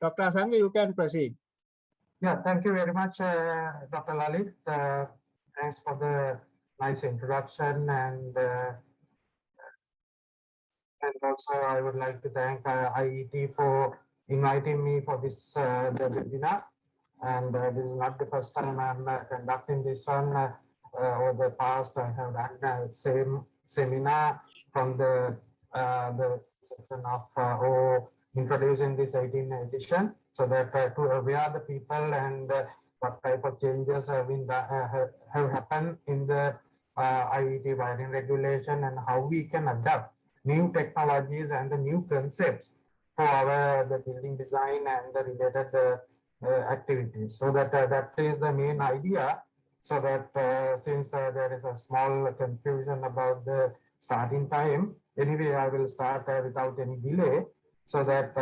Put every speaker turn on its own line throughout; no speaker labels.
Dr. 𝐿𝐭𝐮𝐫𝐿, you can proceed.
Yeah, thank you very much, Dr. Lalit. Thanks for the nice introduction, and also I would like to thank IET for inviting me for this the webinar. And this is not the first time I'm conducting this one. Over the past, I have done the same seminar from the section of or introducing this 18th edition, so that to aware the people and what type of changes have been have happened in the IET wiring regulation, and how we can adapt new technologies and the new concepts for our the building design and the related activities. So that that is the main idea. So that since there is a small confusion about the starting time, anyway, I will start without any delay, so that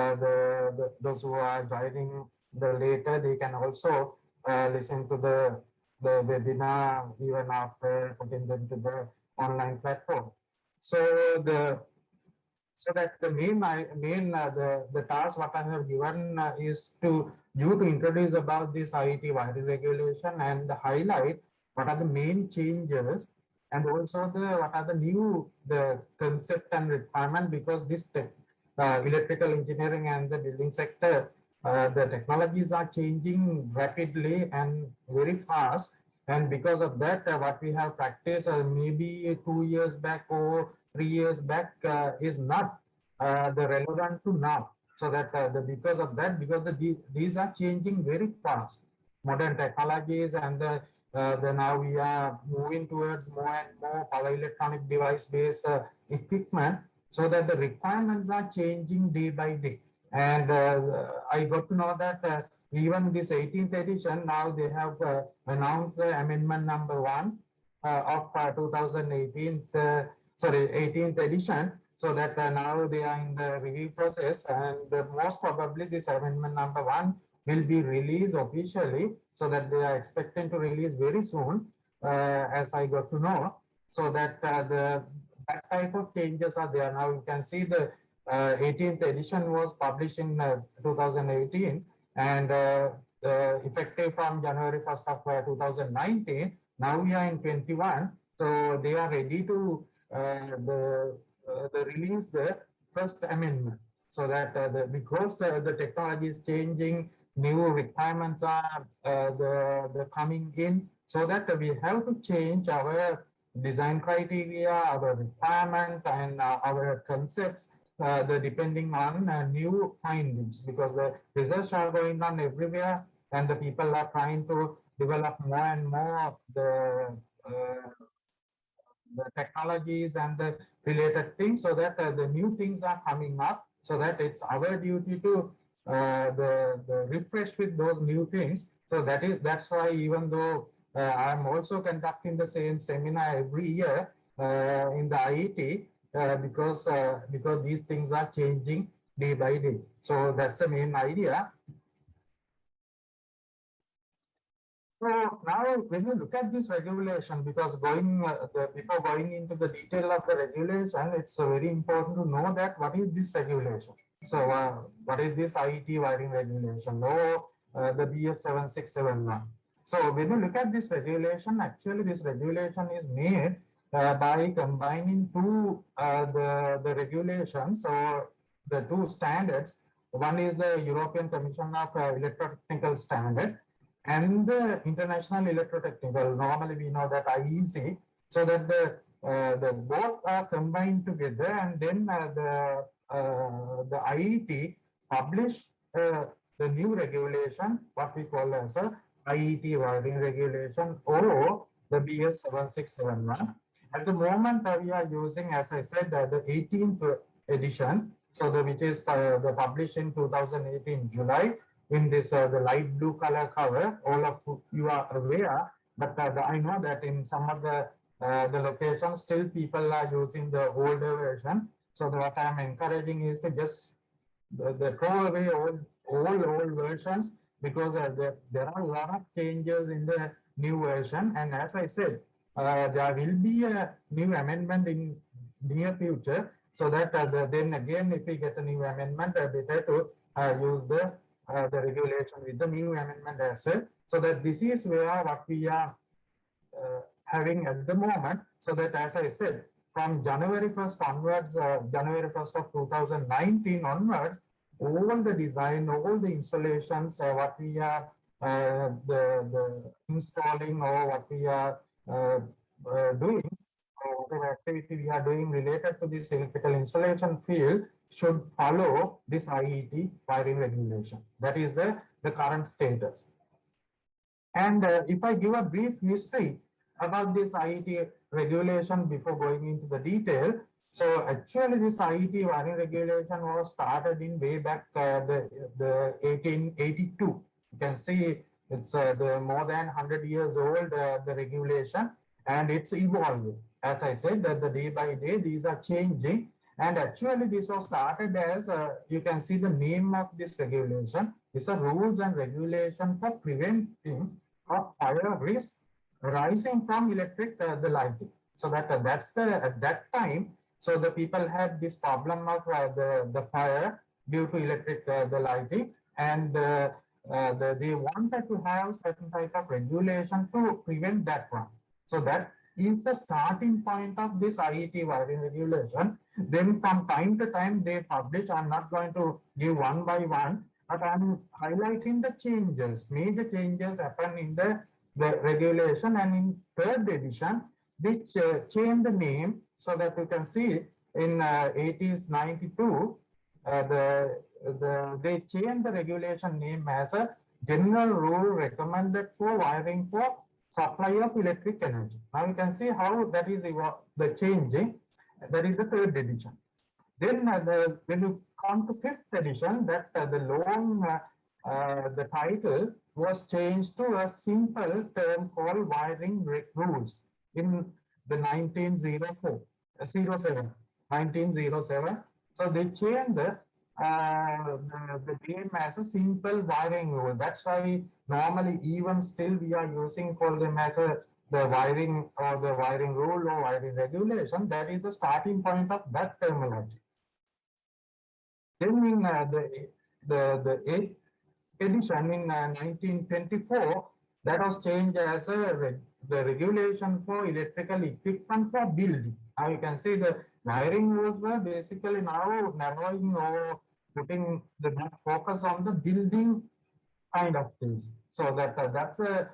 those who are joining the later, they can also listen to the webinar even after putting them to the online platform. So that the main the task what I have given is to you to introduce about this IET wiring regulation and highlight what are the main changes, and also what are the new concept and requirement, because this electrical engineering and the building sector, the technologies are changing rapidly and very fast, and because of that what we have practiced maybe 2 years back or 3 years back is not the relevant to now. So that because of that, because these are changing very fast, modern technologies, and the now we are moving towards more and more power electronic device based equipment, so that the requirements are changing day by day. And I got to know that even this 18th edition, now they have announced the amendment number 1 of 2018, 18th edition. So that now they are in the review process, and most probably this amendment number 1 will be released officially, so that they are expecting to release very soon, as I got to know. So that that type of changes are there. Now you can see the 18th edition was published in 2018, and effective from January 1st of 2019. Now we are in 21, so they are ready to release the first amendment, so that because the technology is changing, new requirements are the coming in, so that we have to change our design criteria, our requirement, and our concepts, depending on new findings, because the research are going on everywhere, and the people are trying to develop more and more of the technologies and the related things, so that the new things are coming up, so that it's our duty to the refresh with those new things. So that's why, even though I'm also conducting the same seminar every year in the IET, because these things are changing day by day. So that's the main idea. So now when you look at this regulation, because before going into the detail of the regulation, it's very important to know that what is this regulation. So what is this IET wiring regulation, or the BS 7671. So when you look at this regulation, actually this regulation is made by combining two the regulations, or the two standards. One is the European Commission of Electrotechnical Standard, and the International Electrotechnical, normally we know that IEC, so that the both are combined together, and then the IET published the new regulation, what we call as a IET wiring regulation, or the BS 7671. At the moment we are using, as I said, the 18th edition, so which is published in 2018 July, in this the light blue color cover. All of you are aware, but I know that in some of the locations still people are using the older version. So what I am encouraging is to just throw away all old versions, because there are a lot of changes in the new version. And as I said, there will be a new amendment in near future, so that then again, if we get a new amendment, better to use the the regulation with the new amendment as well. So that this is where what we are having at the moment. So that, as I said, from January 1st onwards, January 1st of 2019 onwards, all the design, all the installations, what we are the installing or what we are doing, or whatever activity we are doing related to this electrical installation field should follow this IET wiring regulation. That is the current status. And if I give a brief history about this IET regulation before going into the detail, so actually this IET wiring regulation was started in way back the 1882. You can see it's the more than 100 years old, the regulation, and it's evolving. As I said, that the day by day these are changing. And actually this was started as, you can see the name of this regulation. It's a rules and regulation for preventing of fire risk rising from electric the lighting. So that's the at that time. So the people had this problem of the fire due to electric the lighting, and they wanted to have certain type of regulation to prevent that one. So that is the starting point of this IET wiring regulation. Then from time to time they publish. I'm not going to give one by one, but I'm highlighting the changes. Major changes happen in the regulation, and in third edition, which changed the name so that you can see in 1892, they changed the regulation name as a general rule recommended for wiring for supply of electric energy. Now you can see how that is the changing. That is the third edition. Then when you come to fifth edition, that the long the title was changed to a simple term called wiring rules in the 1907. So they changed the name as a simple wiring rule. That's why normally even still we are using call them as the wiring or the wiring rule or wiring regulation. That is the starting point of that terminology. Then in the eighth edition in 1924, that was changed as the regulation for electrical equipment for building. Now you can see the wiring rules were basically now narrowing or putting the focus on the building kind of things. So that's the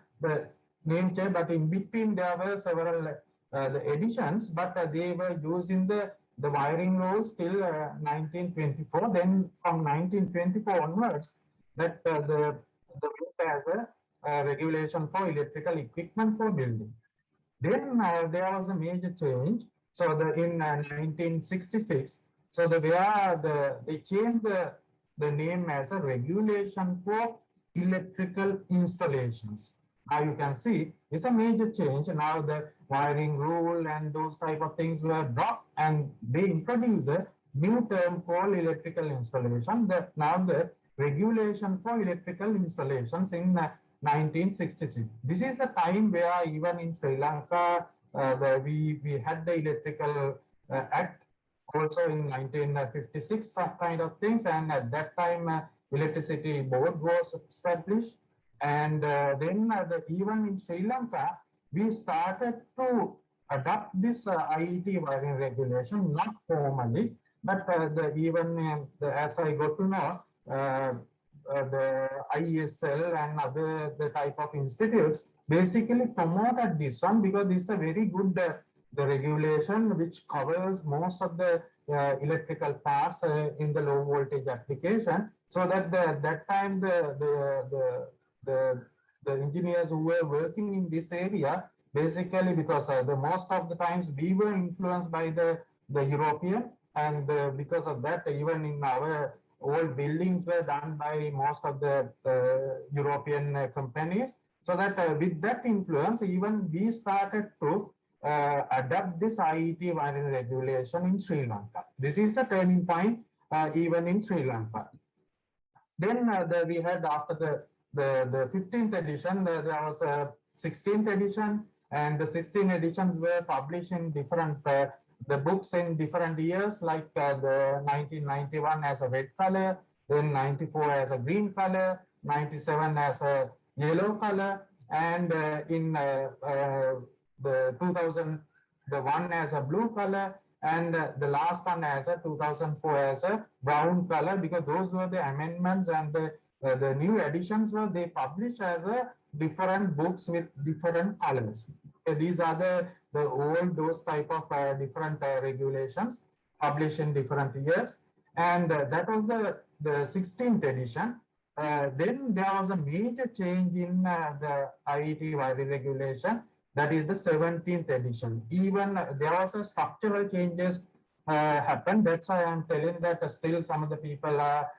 name change. But in between there were several the editions, but they were using the wiring rules till 1924. Then from 1924 onwards, that the as a regulation for electrical equipment for building. Then there was a major change. So in 1966, so they changed the name as a regulation for electrical installations. Now you can see it's a major change. Now the wiring rule and those type of things were dropped, and they introduced a new term called electrical installation. Now the regulation for electrical installations in 1966. This is the time where even in Sri Lanka, we had the electrical act also in 1956, some kind of things. And at that time, electricity board was established. And then even in Sri Lanka, we started to adopt this IET wiring regulation, not formally, but as I got to know, the IESL and other the type of institutes basically promoted this one, because this is a very good the regulation which covers most of the electrical parts in the low voltage application. So that that time the engineers who were working in this area, basically because the most of the times we were influenced by the European, and because of that, even in our old buildings were done by most of the European companies. So that with that influence, even we started to adopt this IET wiring regulation in Sri Lanka. This is a turning point even in Sri Lanka. Then we had after the 15th edition, there was a 16th edition, and the 16 editions were published in different the books in different years, like the 1991 as a red color, then 94 as a green color, 97 as a yellow color, and the 2000, the one as a blue color, and the last one as a 2004 as a brown color, because those were the amendments, and the new editions were they published as a different books with different colors. These are the old those type of different regulations published in different years, and that was the 16th edition. Then there was a major change in the IET wiring regulation, that is the 17th edition. Even there was a structural changes happened. That's why I'm telling that still some of the people are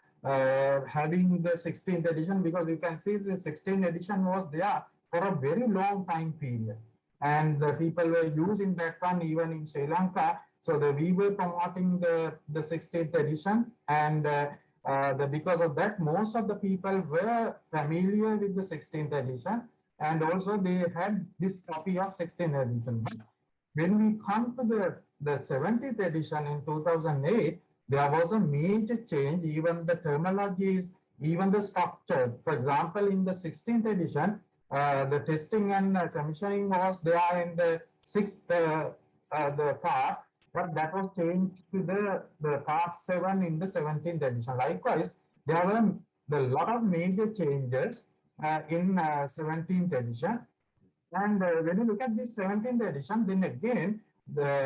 having the 16th edition, because you can see the 16th edition was there for a very long time period, and the people were using that one even in Sri Lanka. So we were promoting the 16th edition, and because of that, most of the people were familiar with the 16th edition, and also they had this copy of 16th edition. But when we come to the 70th edition in 2008, there was a major change, even the terminologies, even the structure. For example, in the 16th edition, the testing and commissioning was there in the sixth the part, but that was changed to the part 7 in the 17th edition. Likewise, there were a lot of major changes in 17th edition. And when you look at this 17th edition, then again,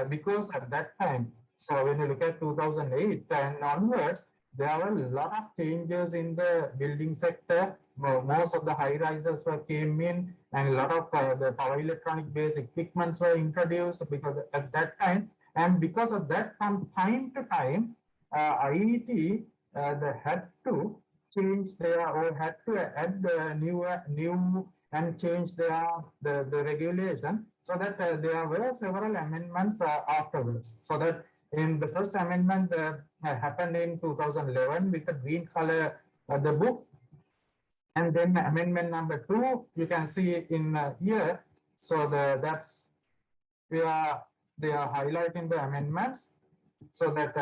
because at that time, so when you look at 2008 and onwards, there were a lot of changes in the building sector. Most of the high rises came in, and a lot of the power electronic based equipments were introduced because at that time. And because of that, from time to time, IET they had to change their, or had to add new and change the regulation, so that there were several amendments afterwards. So that in the first amendment happened in 2011 with the green color the book, and then amendment number 2 you can see in here. So that's where they are highlighting the amendments, so that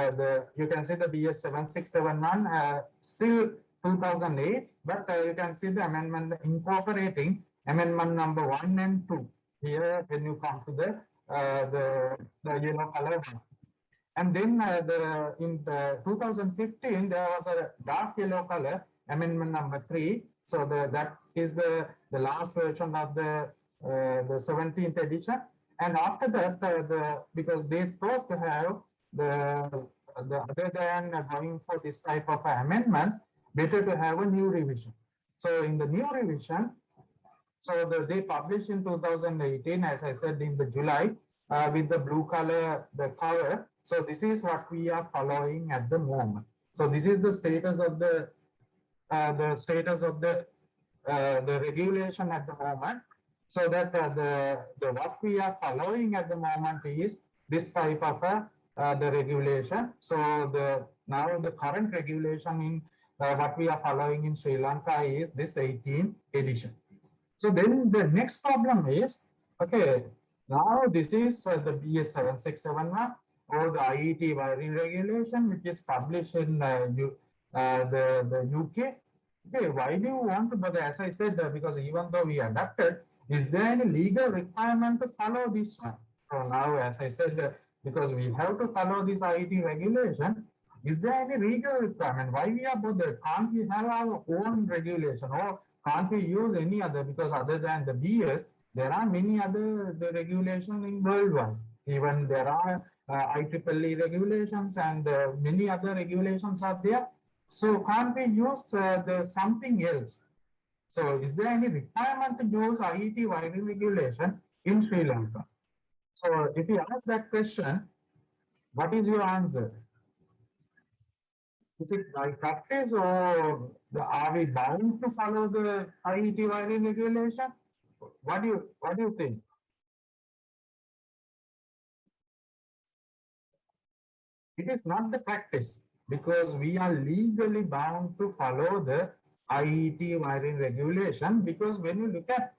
you can see the BS 7671 still 2008, but you can see the amendment incorporating amendment number 1 and 2 here when you come to the yellow color one. And then in the 2015 there was a dark yellow color amendment number 3. So that is the last version of the 17th edition. And after that, because they thought to have the other than going for this type of amendments, better to have a new revision. So in the new revision, so they published in 2018, as I said, in the July, with the blue color, the cover. So this is what we are following at the moment. So this is the status of the regulation at the moment. So that the what we are following at the moment is this type of the regulation. So now the current regulation in what we are following in Sri Lanka is this 18th edition. So then the next problem is, okay, now this is the BS 7671 or the IET Wiring Regulation, which is published in the UK. Okay, why do you want to? But as I said, because even though we adapted, is there any legal requirement to follow this one? So now, as I said, because we have to follow this IET regulation, is there any legal requirement? Why we are bothered? Can't we have our own regulation, or can't we use any other? Because other than the BS, there are many other regulations in worldwide. Even there are IEEE regulations, and many other regulations are there. So can't we use something else? So is there any requirement to use IET wiring regulation in Sri Lanka? So if you ask that question, what is your answer? Is it by practice, or are we bound to follow the IET wiring regulation? What do you think? It is not the practice, because we are legally bound to follow the IET wiring regulation, because when you look at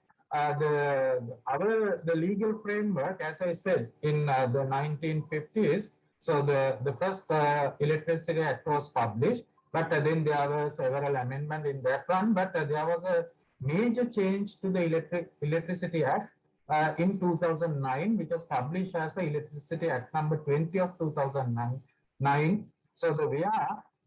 the legal framework, as I said, in the 1950s, so the first Electricity Act was published, but then there were several amendments in that one. But there was a major change to the Electricity Act in 2009, which was published as the Electricity Act number 20 of 2009. So the way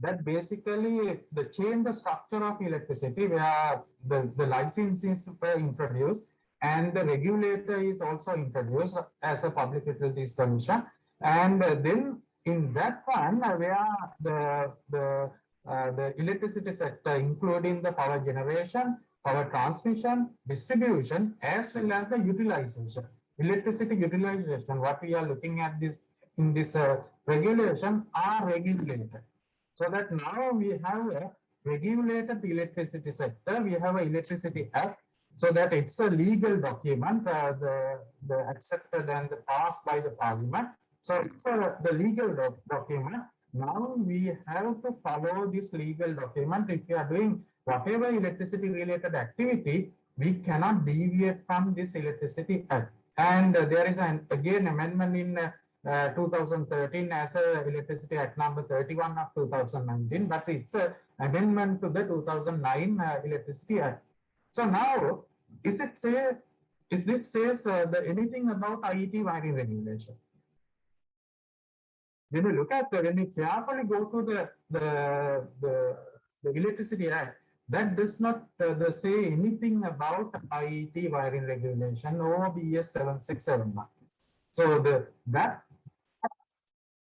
that basically the change the structure of electricity, where the licenses were introduced and the regulator is also introduced as a Public Utilities Commission. And then in that one, where the electricity sector, including the power generation, power transmission, distribution, as well as the utilization, electricity utilization, what we are looking at this in this regulation are regulated. So that now we have a regulated electricity sector, we have an Electricity Act, so that it's a legal document, the accepted and passed by the Parliament. So it's the legal document. Now we have to follow this legal document. If we are doing whatever electricity related activity, we cannot deviate from this Electricity Act. And there is an again amendment in 2013 as a Electricity Act number 31 of 2019, but it's an amendment to the 2009 Electricity Act. So now, is this says anything about IET wiring regulation? When you look at when you carefully go to the Electricity Act, that does not say anything about IET wiring regulation or BS 7671. So that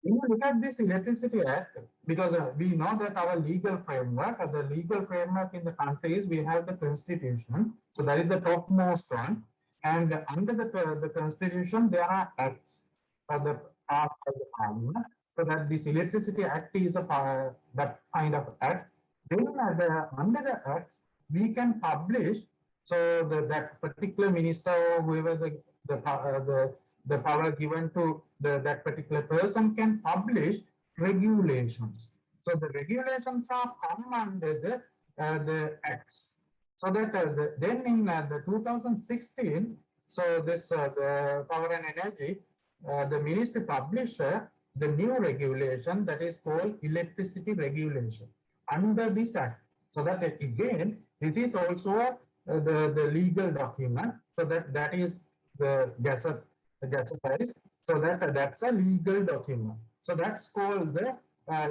when you look at this Electricity Act, because we know that our legal framework, the legal framework in the country is we have the Constitution. So that is the topmost one. And under the Constitution, there are acts passed by the Parliament. So that this Electricity Act is that kind of act. Then under the acts, we can publish. So that particular minister or whoever the power given to that particular person can publish regulations. So the regulations are come under the acts. So that then in the 2016, so this the Power and Energy, the ministry published the new regulation that is called Electricity Regulation under this act. So that again, this is also the legal document. So that is the gazette. So that's a legal document. So that's called the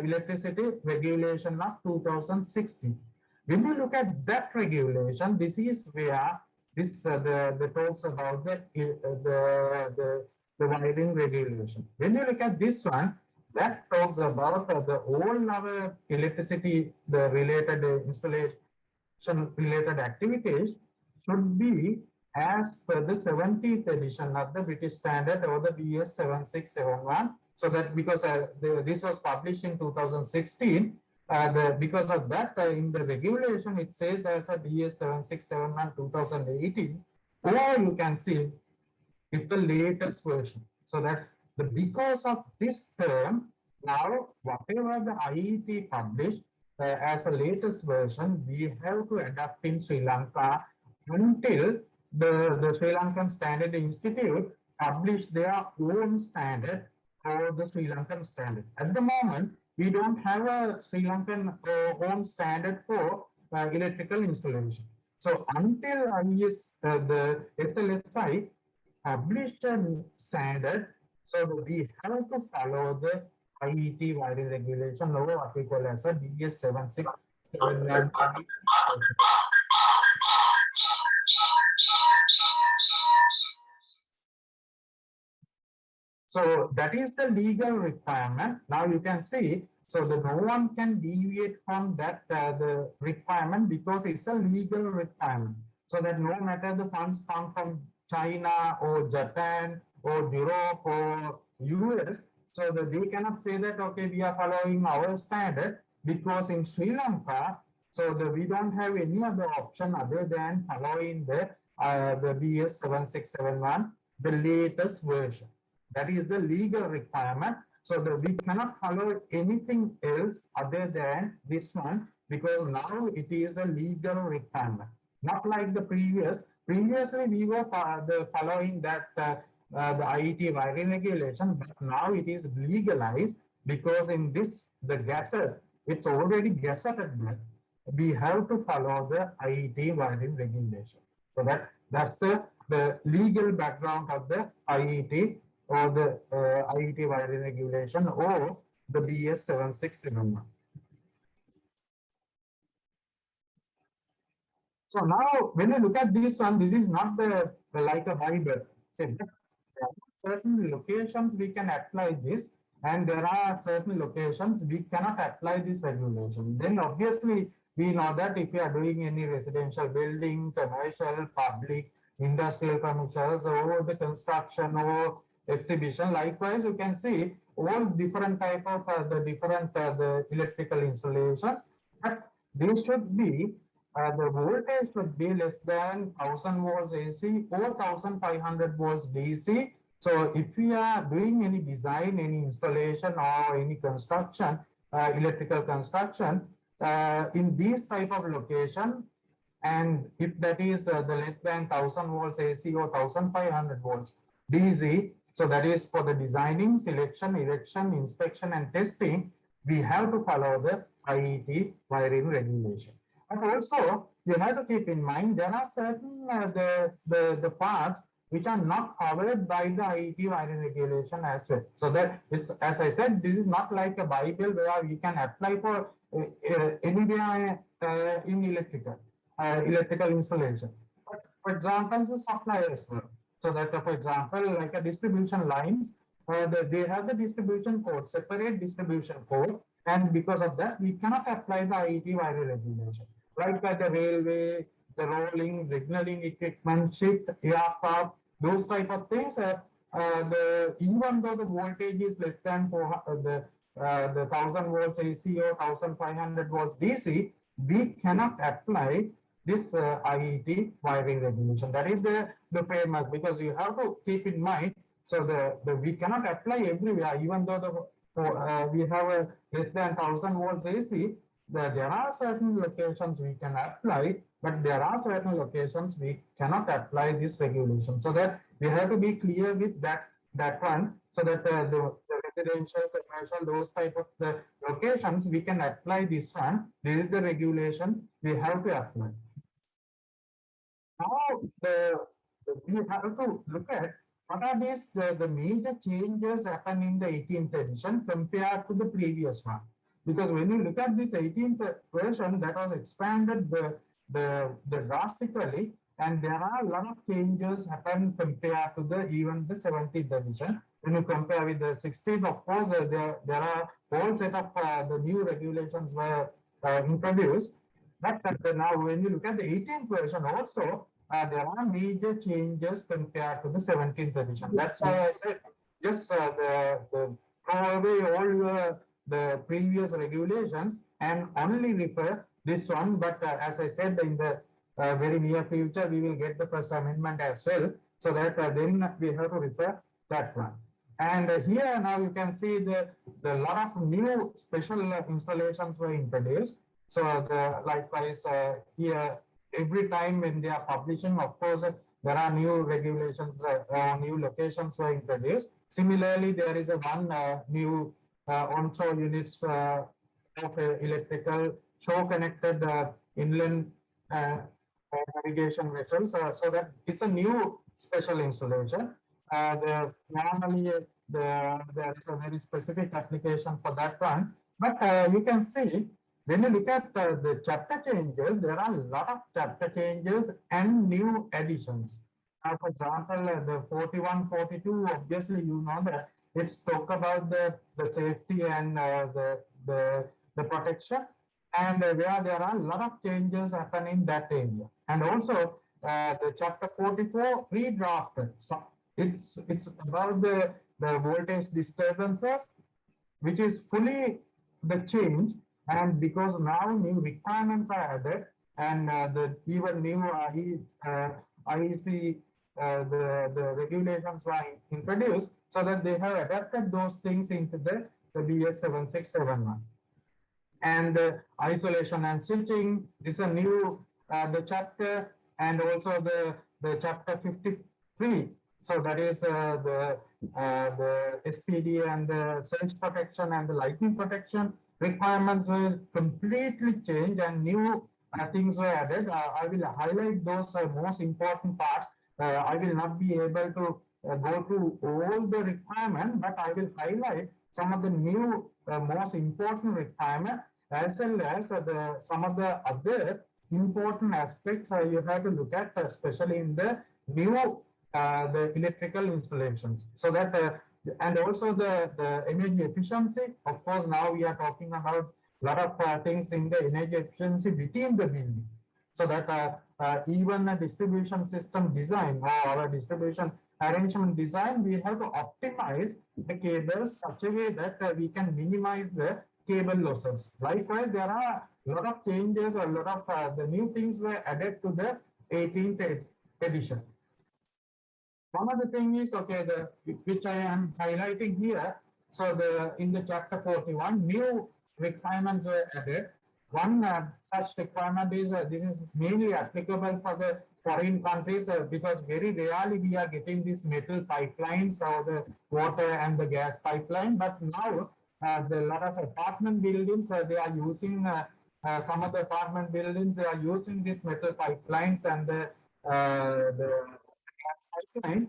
Electricity Regulation of 2016. When you look at that regulation, this is where this the talks about the wiring regulation. When you look at this one, that talks about all our electricity, the related installation related activities should be as per the 70th edition of the British Standard or the BS 7671. So that because this was published in 2016, because of that in the regulation it says as a BS 7671 2018, or you can see it's the latest version. So that because of this term, now whatever the IET published as a latest version, we have to adapt in Sri Lanka until the Sri Lankan Standard Institute published their own standard for the Sri Lankan standard. At the moment, we don't have a Sri Lankan own standard for electrical installation. So until the SLSI published a standard, so we have to follow the IET wiring regulation or what we call as a BS 7671. So that is the legal requirement. Now you can see, so no one can deviate from that the requirement because it's a legal requirement. So that no matter the funds come from China or Japan or Europe or US, so that they cannot say that, okay, we are following our standard, because in Sri Lanka, so we don't have any other option other than following the BS 7671, the latest version. That is the legal requirement. So we cannot follow anything else other than this one, because now it is a legal requirement. Not like the previously we were following that the IET wiring regulation, but now it is legalized because in this the gazette it's already gazetted that we have to follow the IET wiring regulation. So that's the legal background of the IET or the IET wiring regulation or the BS 7671. So now when you look at this one, this is not the like a Bible. Okay, but there are certain locations we can apply this, and there are certain locations we cannot apply this regulation. Then obviously we know that if you are doing any residential building, commercial, public, industrial commercials, or the construction or exhibition, likewise you can see all different type of the electrical installations, but they should be the voltage should be less than 1000 volts AC or 1500 volts DC. So if we are doing any design, any installation or any construction, electrical construction in these type of location, and if that is the less than 1000 volts AC or 1500 volts DC, so that is for the designing, selection, erection, inspection and testing, we have to follow the IET wiring regulation. And also, you have to keep in mind there are certain the parts which are not covered by the IET wiring regulation as well. So that it's, as I said, this is not like a Bible where you can apply for anywhere in electrical installation. But for example, the supply as well. So that, for example, like a distribution lines, they have the distribution code, separate distribution code, and because of that, we cannot apply the IET wiring regulation. Like by the railway, the rolling, signaling equipment, ship, aircraft, those type of things. Even though the voltage is less than the 1000 volts AC or 1500 volts DC, we cannot apply this IET wiring regulation. That is the famous, because you have to keep in mind. So we cannot apply everywhere, even though we have a less than 1000 volts AC. There are certain locations we can apply, but there are certain locations we cannot apply this regulation. So that we have to be clear with that one, so that the residential, commercial, those type of the locations we can apply this one. This is the regulation we have to apply. Now we have to look at what are these the major changes happen in the 18th edition compared to the previous one. Because when you look at this 18th version, that was expanded the drastically, and there are a lot of changes happen compared to even the 17th edition. When you compare with the 16th, of course, there are whole set of the new regulations were introduced. But now when you look at the 18th version also, there are major changes compared to the 17th edition. That's why I said just throw away all your the previous regulations and only refer this one. But as I said, in the very near future, we will get the first amendment as well. So that then we have to refer that one. And here now you can see the lot of new special installations were introduced. So likewise here, every time when they are publishing, of course, there are new regulations, new locations were introduced. Similarly, there is a one new onshore units of electrical shore connected inland navigation vessels. So that it's a new special installation. Normally there is a very specific application for that one. But you can see when you look at the chapter changes, there are a lot of chapter changes and new additions. For example, the 41, 42, obviously you know that it's talk about the safety and the protection, and where there are a lot of changes happen in that area. And also the chapter 44 redrafted. So it's about the voltage disturbances, which is fully the change. And because now new requirements are added, and the even new IEC the regulations were introduced, so that they have adapted those things into the BS 7671. And isolation and switching is a new the chapter, and also the chapter 53. So that is the SPD and the surge protection and the lightning protection. requirements were completely changed and new things were added. I will highlight those most important parts. I will not be able to go through all the requirements, but I will highlight some of the new most important requirements, as well as some of the other important aspects you have to look at, especially in the new the electrical installations. So that and also the energy efficiency. Of course, now we are talking about a lot of things in the energy efficiency within the building. So that even a distribution system design or our distribution arrangement design, we have to optimize the cables such a way that we can minimize the cable losses. Likewise, there are a lot of changes or a lot of the new things were added to the 18th edition. One of the thing is, okay, which I am highlighting here. So in the chapter 41, new requirements were added. One such requirement is this is mainly applicable for the foreign countries because very rarely we are getting these metal pipelines or the water and the gas pipeline. But now the lot of apartment buildings they are using some of the apartment buildings they are using these metal pipelines and the pipeline,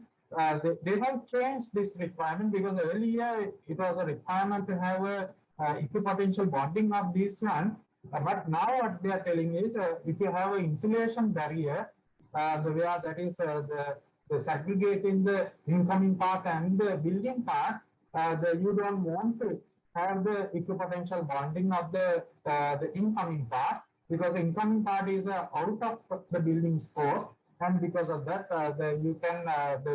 they have changed this requirement because earlier it was a requirement to have a equipotential bonding of this one. But now what they are telling is if you have an insulation barrier, the way that is the segregating the incoming part and the building part, you don't want to have the equipotential bonding of the incoming part because the incoming part is out of the building scope. And because of that, you can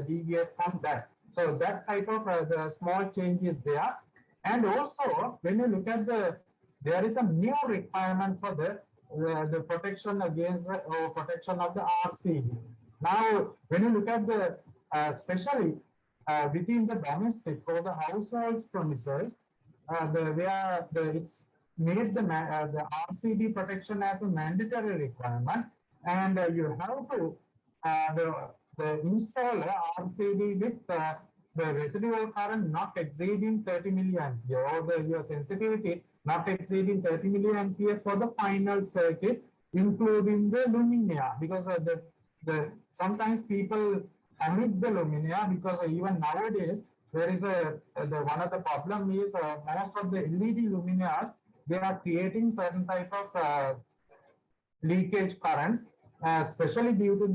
deviate from that. So that type of the small change is there. And also, when you look at there is a new requirement for the protection against protection of the RCD. Now, when you look at especially within the domestic or the household premises, it's made the RCD protection as a mandatory requirement, and you have to the installer RCD with the residual current not exceeding 30 milliampere or your sensitivity not exceeding 30 milliampere for the final circuit, including the luminaire, because the sometimes people omit the luminaire because even nowadays there is one of the problem is most of the LED luminaires they are creating certain type of leakage currents, especially due to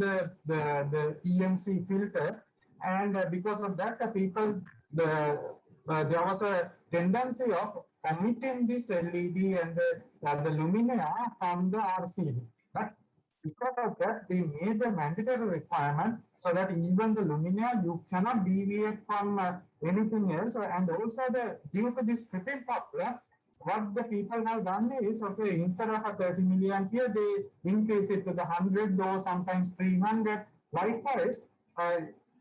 the EMC filter, and because of that, there was a tendency of omitting this LED and the luminaire from the RCD. But because of that, they made a mandatory requirement so that even the luminaire you cannot deviate from anything else, and also due to this tripping popular. What the people have done is, okay, instead of a 30 milliampere, they increase it to the 100 or sometimes 300. Likewise,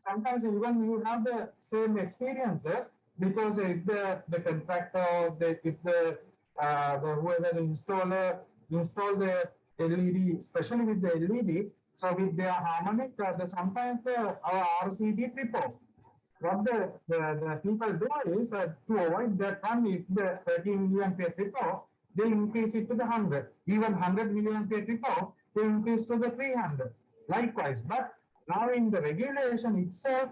sometimes even you have the same experiences because if the contractor, if whoever the installer install the LED, especially with the LED, so with their harmonic, sometimes our RCD trip off. What the people do is to avoid that one, if the 30 milliampere trip off, they increase it to the 100. Even 100 milliampere trip off, they increase to the 300. Likewise, but now in the regulation itself,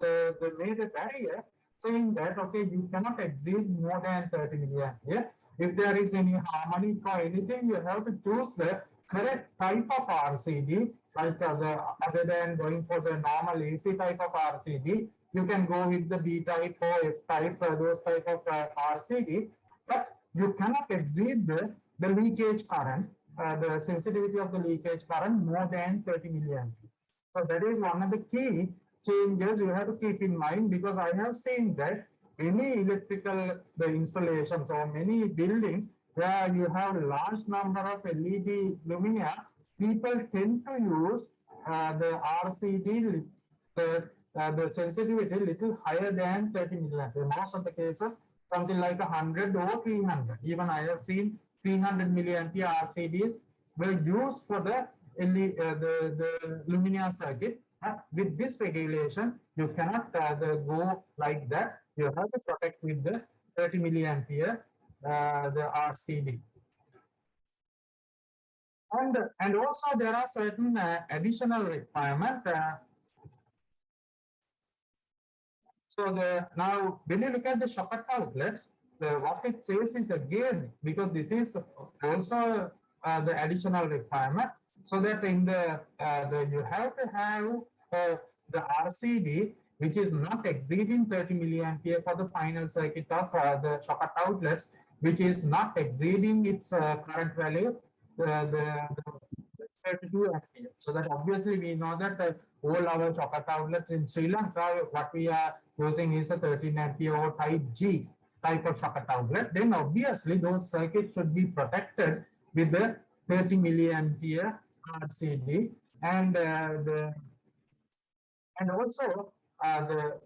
they made a barrier saying that, okay, you cannot exceed more than 30 milliampere. If there is any harmonic or anything, you have to choose the correct type of RCD, like other than going for the normal AC type of RCD, you can go with the B type or F type, those type of RCD, but you cannot exceed the leakage current, the sensitivity of the leakage current more than 30 milliampere. So that is one of the key changes you have to keep in mind, because I have seen that many electrical installations or many buildings where you have a large number of LED luminaire, people tend to use the RCD, the sensitivity little higher than 30 milliampere. Most of the cases, something like 100 or 300. Even I have seen 300 milliampere RCDs were used for the luminaire circuit. With this regulation, you cannot go like that. You have to protect with the 30 milliampere the RCD. And also there are certain additional requirement. Now when you look at the socket outlets, what it says is again, because this is also the additional requirement, so that in the you have to have the RCD which is not exceeding 30 milliampere for the final circuit of the socket outlets, which is not exceeding its current value, the 32 ampere. So that obviously we know that all our socket outlets in Sri Lanka, what we are using is a 13 ampere or type G type of socket outlet. Then obviously those circuits should be protected with the 30 milliampere RCD, and also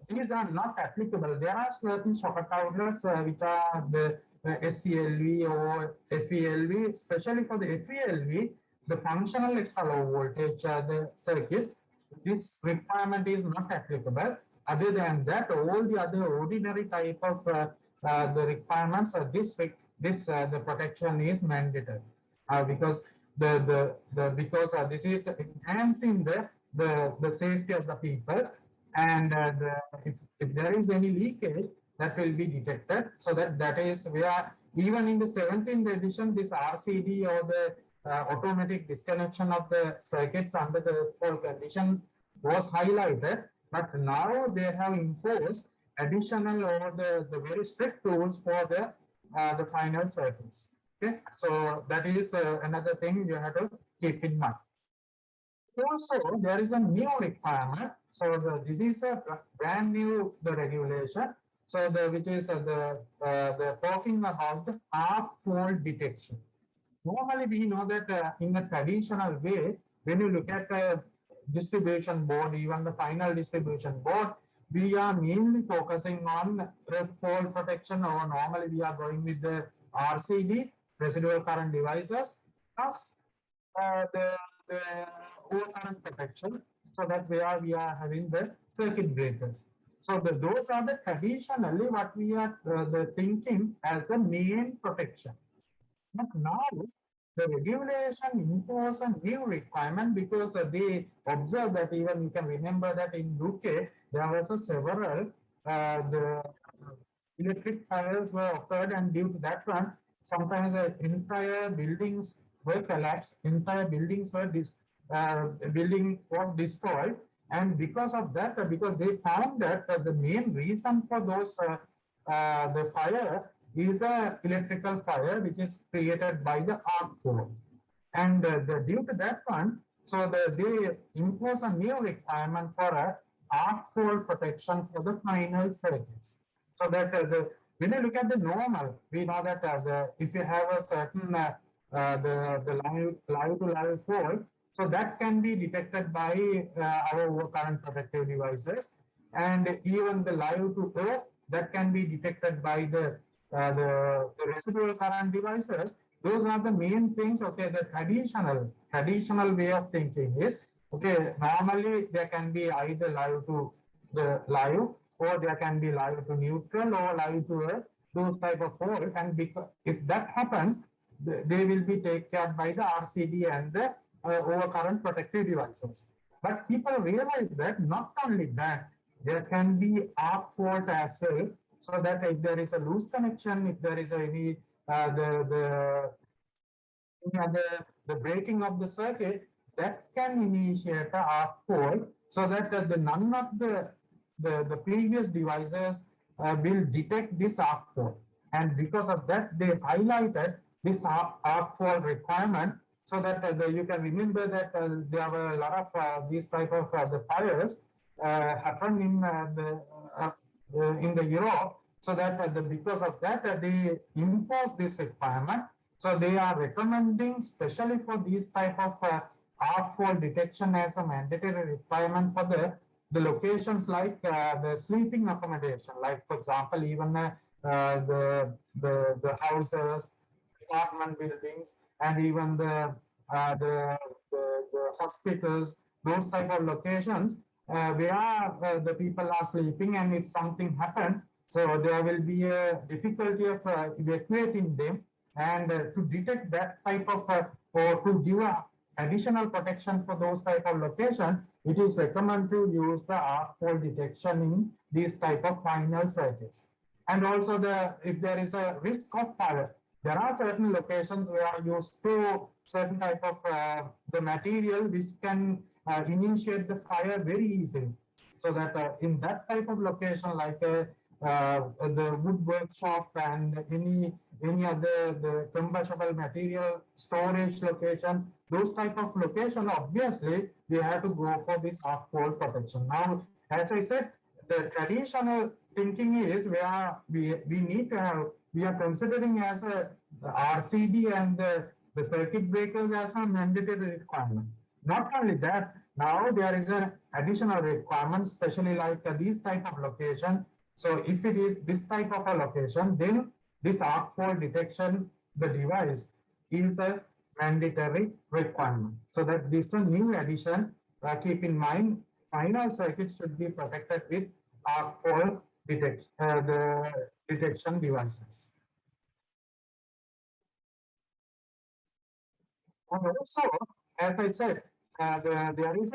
these are not applicable. There are certain socket outlets which are the SCLV or FELV, especially for the FELV, the functional extra low voltage the circuits. This requirement is not applicable. Other than that, all the other ordinary type of the requirements of the protection is mandatory because because this is enhancing the safety of the people, and if there is any leakage, that will be detected. So that is where even in the 17th edition, this RCD or the automatic disconnection of the circuits under the fault condition was highlighted, but now they have imposed additional or the very strict rules for the final circuits. Okay, so that is another thing you have to keep in mind. Also, there is a new requirement. So this is a brand new regulation. So which is the talking about the arc fault detection. Normally, we know that in a traditional way, when you look at the distribution board, even the final distribution board, we are mainly focusing on fault protection, or normally we are going with the RCD, residual current devices, plus the overcurrent protection, so that where we are having the circuit breakers. So those are the traditionally what we are the thinking as the main protection. But now the regulation imposes a new requirement because they observe that, even you can remember that in UK there was a several the electric fires were occurred, and due to that one, sometimes entire buildings were collapsed, entire buildings were building was destroyed, and because of that, because they found that the main reason for those the fire is a electrical fire which is created by the arc fault, and due to that one, so they impose a new requirement for a arc fault protection for the final circuits. So that when you look at the normal, we know that if you have a certain the live to live fault, so that can be detected by our current protective devices, and even the live to earth, that can be detected by the residual current devices. Those are the main things. Okay, the traditional way of thinking is, okay, normally there can be either live to the live, or there can be live to neutral, or live to earth, those type of fault. And because if that happens, they will be taken care by the RCD and the overcurrent protective devices. But people realize that not only that, there can be arc fault as well. So that if there is a loose connection, if there is any the breaking of the circuit, that can initiate a arc fault, so that none of the previous devices will detect this arc fault. And because of that, they highlighted this arc fault requirement, so that you can remember that there were a lot of these type of the fires happen in the Europe, so that because of that they impose this requirement. So they are recommending, especially for these type of arc fault detection, as a mandatory requirement for the locations like the sleeping accommodation, like for example, even the houses, apartment buildings, and even the hospitals, those type of locations where the people are sleeping, and if something happens, So there will be a difficulty of evacuating them, and to detect that type of or to give additional protection for those type of location, it is recommended to use the arc fault detection in these type of final circuits. And also if there is a risk of fire, there are certain locations where used to certain type of the material which can initiate the fire very easily. So that in that type of location, like the wood workshop and any other the combustible material storage location, those type of location, obviously we have to go for this arc fault protection. Now, as I said, the traditional thinking is we need to have, we are considering as a RCD and the circuit breakers as a mandatory requirement. Not only that, now there is an additional requirement, especially like these type of location. So if it is this type of a location, then this arc fault detection, the device is a mandatory requirement. So that this is a new addition. Keep in mind, final circuit should be protected with arc fault the detection devices. And also, as I said, there is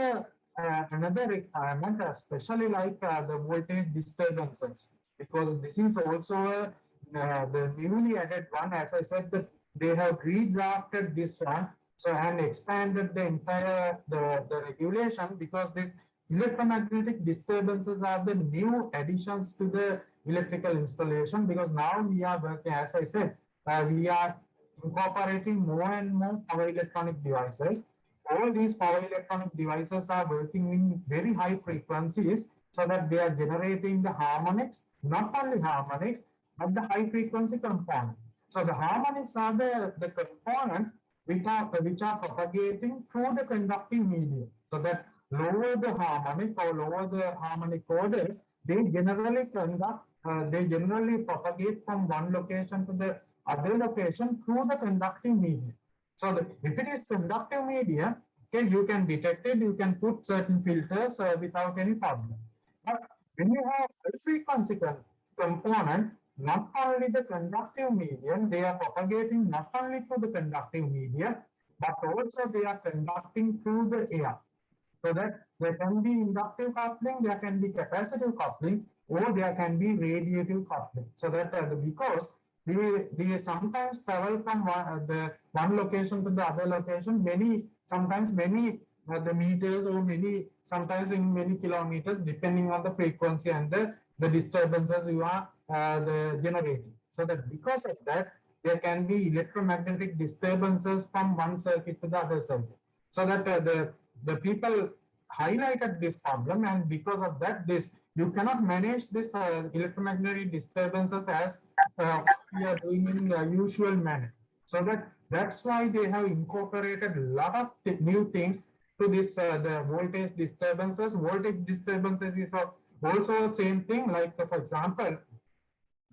another requirement, especially like the voltage disturbances, because this is also the newly added one. As I said, that they have redrafted this one, so and expanded the entire the regulation, because this electromagnetic disturbances are the new additions to the electrical installation. Because now we are working, as I said, we are incorporating more and more power electronic devices. All these power electronic devices are working in very high frequencies, so that they are generating the harmonics, not only harmonics, but the high frequency component. So the harmonics are the components which are propagating through the conducting medium. So that lower the harmonic or lower the harmonic order, they generally they generally propagate from one location to the other location through the conducting medium. So if it is conductive medium, okay, you can detect it, you can put certain filters without any problem. But when you have high frequency component, not only the conductive medium, they are propagating not only through the conductive medium, but also they are conducting through the air. So that there can be inductive coupling, there can be capacitive coupling, or there can be radiative coupling. So that because they sometimes travel from one location to the other location, sometimes many the meters, or sometimes in many kilometers, depending on the frequency and the disturbances you are generating. So that because of that, there can be electromagnetic disturbances from one circuit to the other circuit. So that the people highlighted this problem, and because of that, you cannot manage this electromagnetic disturbances as we are doing in the usual manner. So that's why they have incorporated a lot of new things to this the voltage disturbances. Voltage disturbances is also the same thing. Like for example,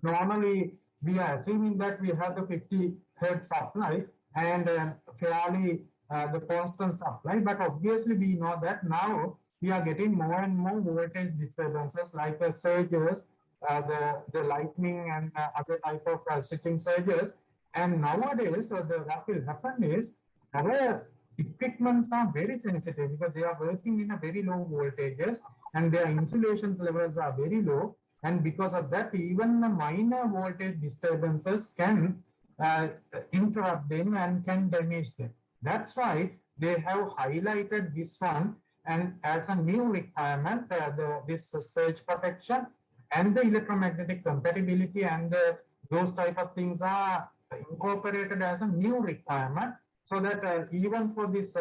normally we are assuming that we have the 50 hertz supply and fairly the constant supply, but obviously we know that now we are getting more and more voltage disturbances like surges, the lightning and other type of switching surges. And nowadays, what will happen is our equipments are very sensitive, because they are working in a very low voltages and their insulation levels are very low. And because of that, even the minor voltage disturbances can interrupt them and can damage them. That's why they have highlighted this one, and as a new requirement, this surge protection and the electromagnetic compatibility and those type of things are incorporated as a new requirement. So that even for this,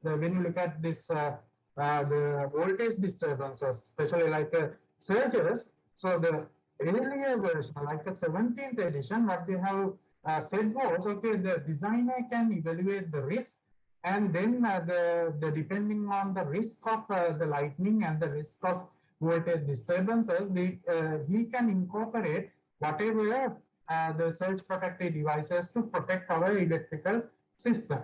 when you look at this, the voltage disturbances, especially like surges, so the earlier version, like the 17th edition, what they have said was, okay, the designer can evaluate the risk, and then the depending on the risk of the lightning and the risk of voltage disturbances, he can incorporate whatever the surge protective devices to protect our electrical system.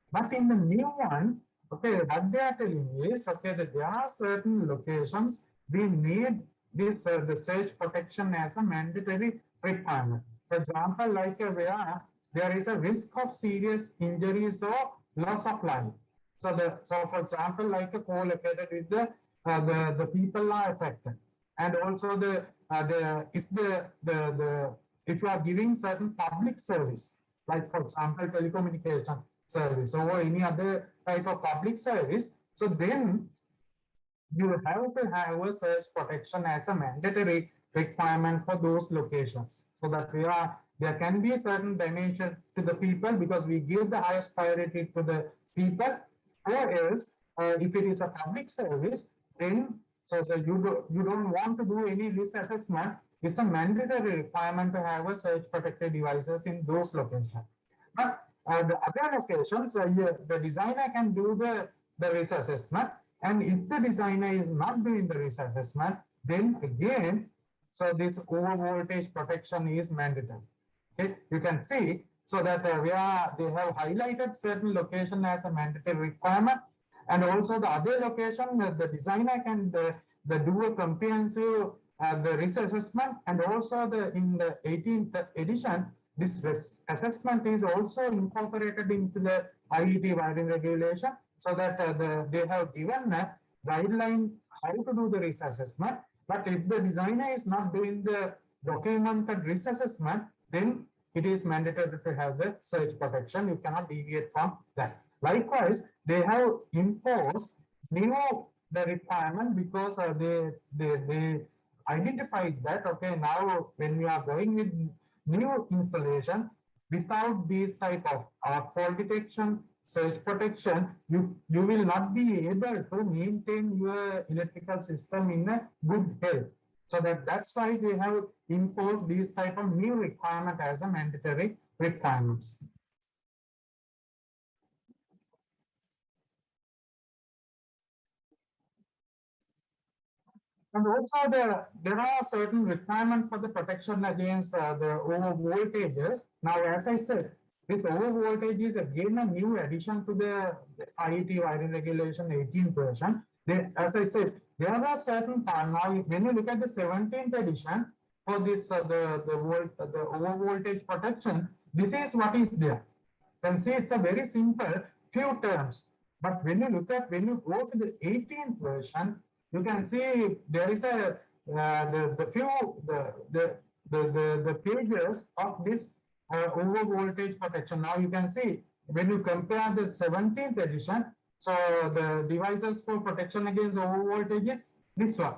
But in the new one, okay, what they are telling is, okay, that there are certain locations we need this the surge protection as a mandatory requirement. For example, like where there is a risk of serious injuries or loss of life. So for example, like a co-located with the people are affected, and also the if you are giving certain public service, like for example telecommunication service or any other type of public service, so then you have to have a surge protection as a mandatory requirement for those locations, so that there can be a certain dimension to the people because we give the highest priority to the people, or else if it is a public service, then so that you don't want to do any risk assessment, it's a mandatory requirement to have a surge protected devices in those locations. But the other locations, the designer can do the risk assessment, and if the designer is not doing the risk assessment, then again, so this over voltage protection is mandatory. Okay, you can see so that they have highlighted certain location as a mandatory requirement, and also the other location the designer can do a comprehensive the risk assessment, and also in the 18th edition this risk assessment is also incorporated into the IET wiring regulation, so that they have given a guideline how to do the risk assessment. But if the designer is not doing the documented risk assessment, then it is mandatory to have the surge protection. You cannot deviate from that. Likewise, they have imposed the requirement because they identified that, okay, now when we are going with new installation without these type of fault detection, surge protection, you will not be able to maintain your electrical system in a good health. So that's why they have imposed these type of new requirement as a mandatory requirements. And also there are certain requirements for the protection against the over voltages. Now, as I said, this over voltage is again a new addition to the IET wiring regulation 18th version. As I said, there are certain now when you look at the 17th edition for this the over voltage protection, this is what is there. You can see it's a very simple few terms. But when you go to the 18th version, you can see there is a the pages of this over voltage protection. Now you can see when you compare the 17th edition, so the devices for protection against over voltage is this one.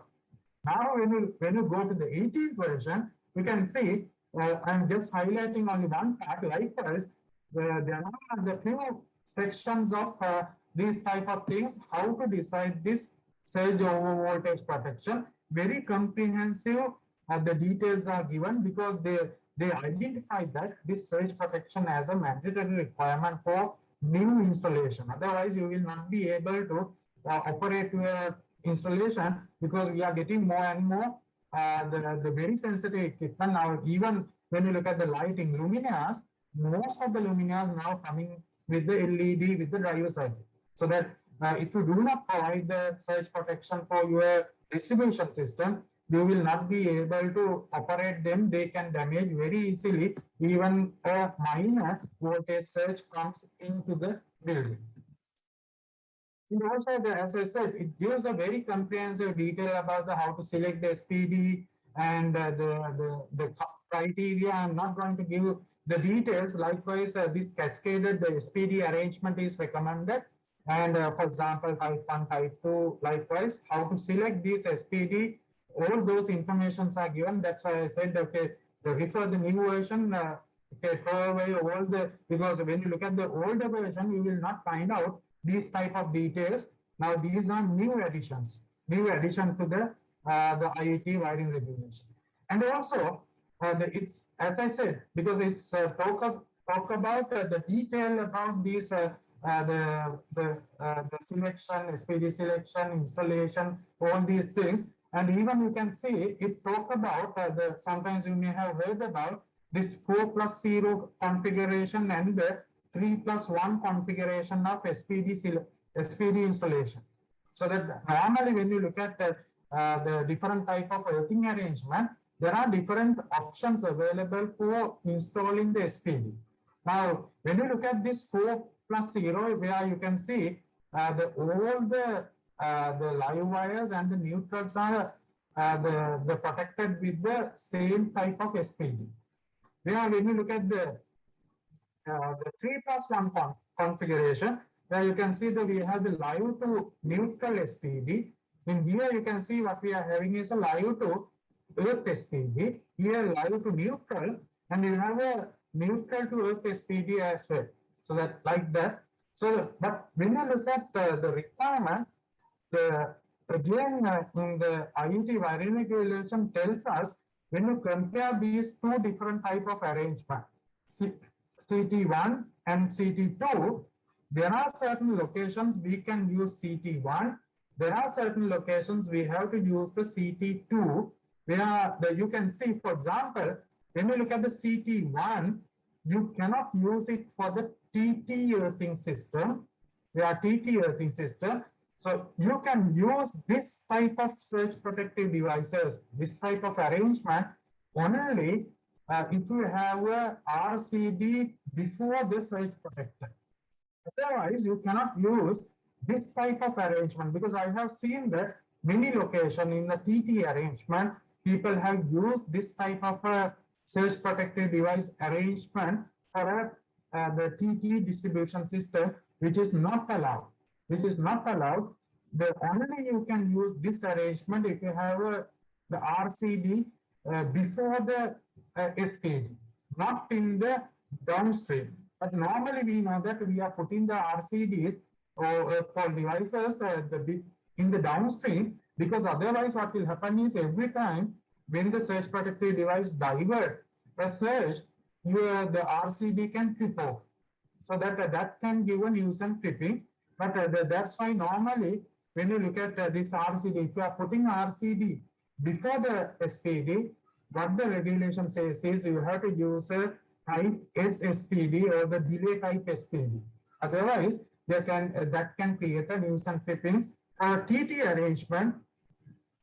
Now when you go to the 18th version, you can see I'm just highlighting only one part. Likewise, there are the few sections of these type of things, how to decide this surge over voltage protection. Very comprehensive. The details are given because they identify that this surge protection as a mandatory requirement for new installation. Otherwise, you will not be able to operate your installation, because we are getting more and more the very sensitive equipment now. Even when you look at the lighting luminaires, most of the luminaires now coming with the LED with the driver circuit, so that if you do not provide the surge protection for your distribution system, you will not be able to operate them. They can damage very easily. Even a minor voltage surge comes into the building. And also, as I said, it gives a very comprehensive detail about how to select the SPD and the criteria. I'm not going to give the details. Likewise, this cascaded the SPD arrangement is recommended. And for example, type 1, type 2, likewise, how to select this SPD, all those informations are given. That's why I said, okay, refer the new version, okay, throw away all because when you look at the older version, you will not find out these type of details. Now, these are new addition to the IET wiring regulation. And also, it's, as I said, because it's talk about the detail about these the selection, SPD selection, installation, all these things. And even you can see it talk about sometimes you may have heard about this 4+0 configuration and the 3+1 configuration of SPD installation. So that normally when you look at the different type of earthing arrangement, there are different options available for installing the SPD. Now, when you look at this 4+0, where you can see all the live wires and the neutrals are the protected with the same type of SPD. Where when you look at the 3+1 configuration, where you can see that we have the live to neutral SPD. In here, you can see what we are having is a live to earth SPD. Here, live to neutral, and you have a neutral to earth SPD as well. So that like that. So, but when you look at the requirement, again in the IET wiring regulation tells us when you compare these two different type of arrangement, CT1 and CT2, there are certain locations we can use CT1. There are certain locations we have to use the CT2, where you can see, for example, when you look at the CT1, you cannot use it for the TT earthing system. There are TT earthing system. So you can use this type of surge protective devices, this type of arrangement only if you have a RCD before the surge protector. Otherwise, you cannot use this type of arrangement, because I have seen that many locations in the TT arrangement, people have used this type of a surge protective device arrangement for the TT distribution system, which is not allowed. Which is not allowed. Only you can use this arrangement if you have the RCD before the SPD, not in the downstream. But normally we know that we are putting the RCDs for devices in the downstream, because otherwise what will happen is every time when the surge protective device divert the surge, the RCD can trip off. So that can give a nuisance tripping. But that's why normally when you look at this RCD, if you are putting RCD before the SPD, what the regulation says is you have to use a type S SPD or the delay type SPD. Otherwise, that can create a nuisance trippings. For TT arrangement,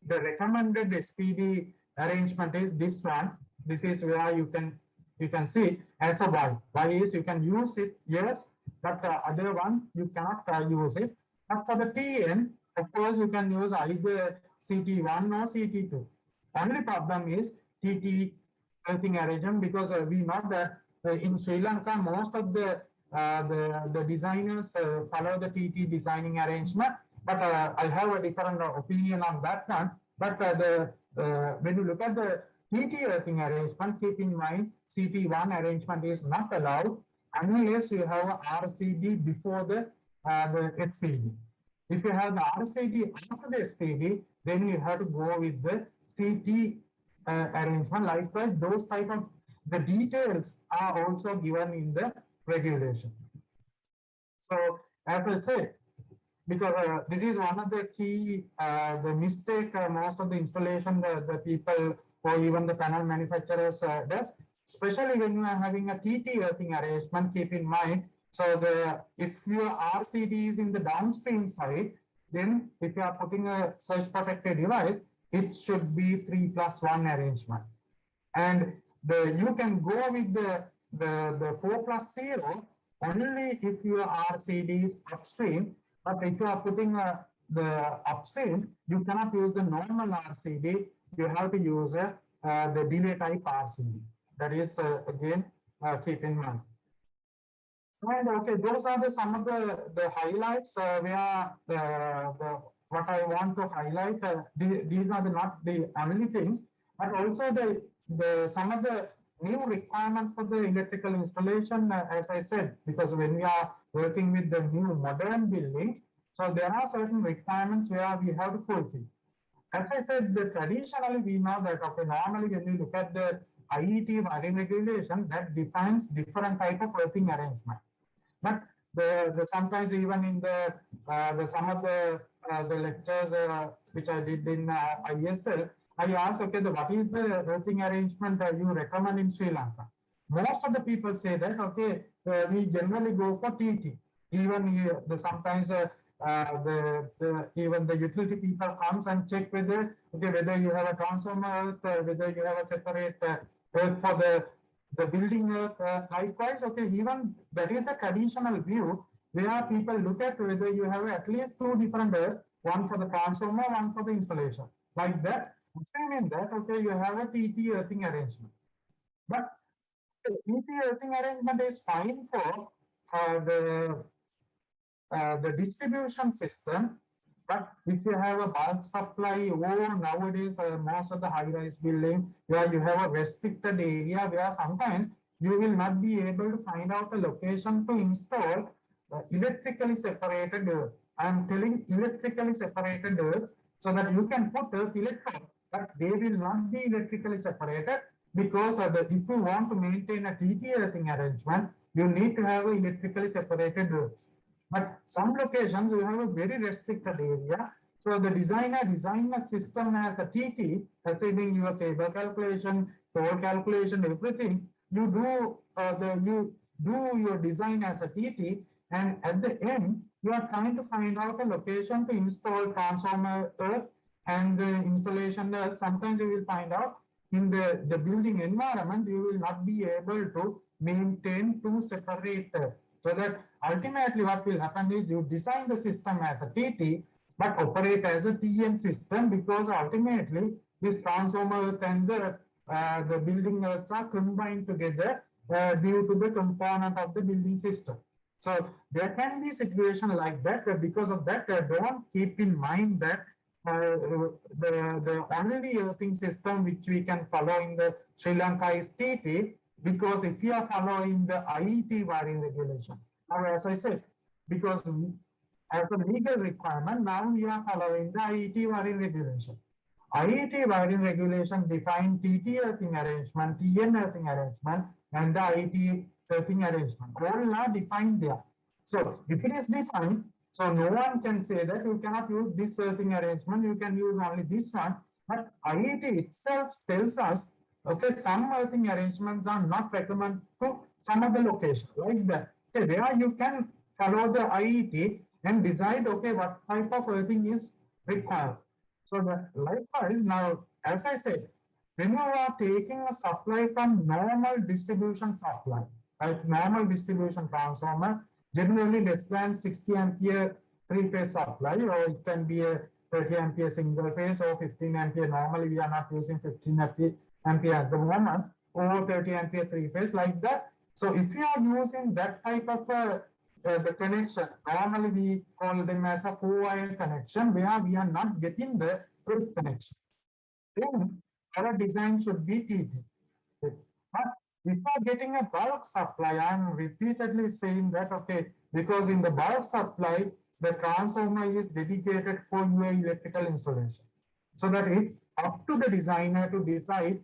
the recommended SPD arrangement is this one. This is where you can see as a Y. Y is you can use it, yes, but the other one you cannot use it. But for the TN, of course, you can use either CT1 or CT2. Only problem is TT earthing arrangement, because we know that in Sri Lanka, most of the designers follow the TT designing arrangement. But I have a different opinion on that one. But when you look at the TT earthing arrangement, keep in mind CT1 arrangement is not allowed unless you have a RCD before the SPD. If you have the RCD after the SPD, then you have to go with the CT arrangement. Likewise, those type of the details are also given in the regulation. So as I said, because this is one of the key the mistake most of the installation the people or even the panel manufacturers does, especially when you are having a TT earthing arrangement. Keep in mind, so if your RCD is in the downstream side, then if you are putting a surge protected device, it should be 3+1 arrangement, and you can go with the 4+0 only if your RCD is upstream. But if you are putting the upstream, you cannot use the normal RCD. You have to use the delay type RCD. That is again keep in mind. And okay, those are some of the highlights where what I want to highlight. These are not the only things, but also some of the new requirements for the electrical installation, as I said, because when we are working with the new modern buildings, so there are certain requirements where we have to fulfill. As I said, traditionally we know that okay, normally when you look at the IET wiring regulation, that defines different type of earthing arrangement. But sometimes even in some of the lectures which I did in IESL, I asked, okay, what is the earthing arrangement you recommend in Sri Lanka? Most of the people say that, okay, we generally go for TT. Even here, sometimes even the utility people comes and check whether, okay, whether you have a transformer earth, whether you have a separate earth for the building earth. Likewise, okay, even that is the traditional view where people look at whether you have at least two different earth, one for the transformer, one for the installation. Like that, same in that, okay, you have a TT earthing arrangement. But the TT earthing arrangement is fine for the distribution system. But if you have a bulk supply, or nowadays most of the high-rise building where you have a restricted area where sometimes you will not be able to find out a location to install electrically separated earth. I am telling electrically separated earth so that you can put earth electron, but they will not be electrically separated because if you want to maintain a TT earthing arrangement, you need to have electrically separated earth. But some locations you have a very restricted area. So the designer designed a system as a TT, assuming your cable calculation, flow calculation, everything. You do your design as a TT, and at the end you are trying to find out a location to install transformer earth and the installation earth. Sometimes you will find out in the building environment you will not be able to maintain two separate earth. So that ultimately what will happen is you design the system as a TT, but operate as a TN system, because ultimately this transformer and the building earths are combined together due to the component of the building system. So there can be situation like that. Because of that, don't keep in mind that the only earthing system which we can follow in the Sri Lanka is TT, because if you are following the IET wiring regulation, now as I said, because as a legal requirement, now we are following the IET wiring regulation. IET wiring regulation define TT earthing arrangement, TN earthing arrangement, and the IET earthing arrangement. All are defined there. So if it is defined, so no one can say that you cannot use this earthing arrangement, you can use only this one. But IET itself tells us, okay, some earthing arrangements are not recommended to some of the locations, like that. Okay, there you can follow the IET and decide, okay, what type of earthing is required. So likewise, now, as I said, when you are taking a supply from normal distribution supply, like normal distribution transformer, generally less than 60 ampere three-phase supply, or it can be a 30 ampere single phase or 15 ampere. Normally, we are not using 15 ampere at the moment, or 30 ampere three-phase, like that. So if you are using that type of the connection, normally we call them as a 4-wire connection, where we are not getting the good connection. Then our design should be TT. But if you are getting a bulk supply, I am repeatedly saying that, okay, because in the bulk supply, the transformer is dedicated for your electrical installation. So that it's up to the designer to decide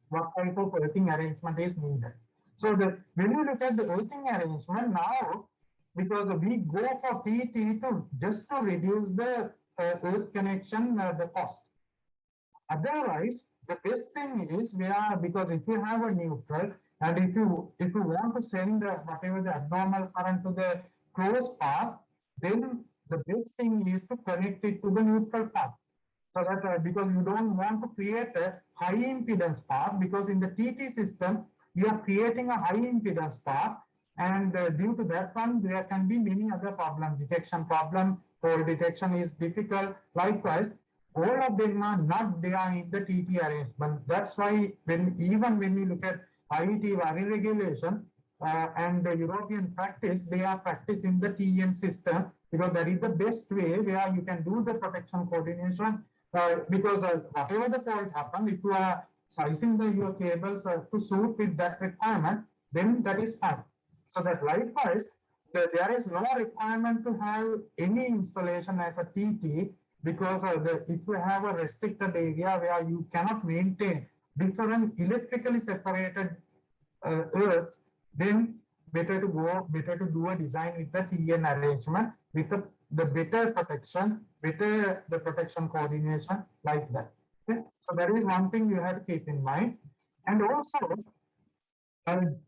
what type of earthing arrangement is needed. So when you look at the earthing arrangement now, because we go for TT just to reduce the earth connection, the cost. Otherwise, the best thing is because if you have a neutral, and if you want to send whatever the abnormal current to the closed path, then the best thing is to connect it to the neutral path. So that because you don't want to create a high impedance path, because in the TT system, you are creating a high impedance path, and due to that one, there can be many other problems. Detection problem, fault detection is difficult. Likewise, all of them are not there in the TT arrangement. That's why even when we look at IET wiring regulation and the European practice, they are practicing the TN system, because that is the best way where you can do the protection coordination. Because whatever the fault happens, if you are sizing your cables to suit with that requirement, then that is fine. So that likewise, there is no requirement to have any installation as a TT, because if you have a restricted area where you cannot maintain different electrically separated earth, then better to do a design with the TN arrangement with the better protection, better the protection coordination, like that. Okay? So that is one thing you have to keep in mind. And also, I will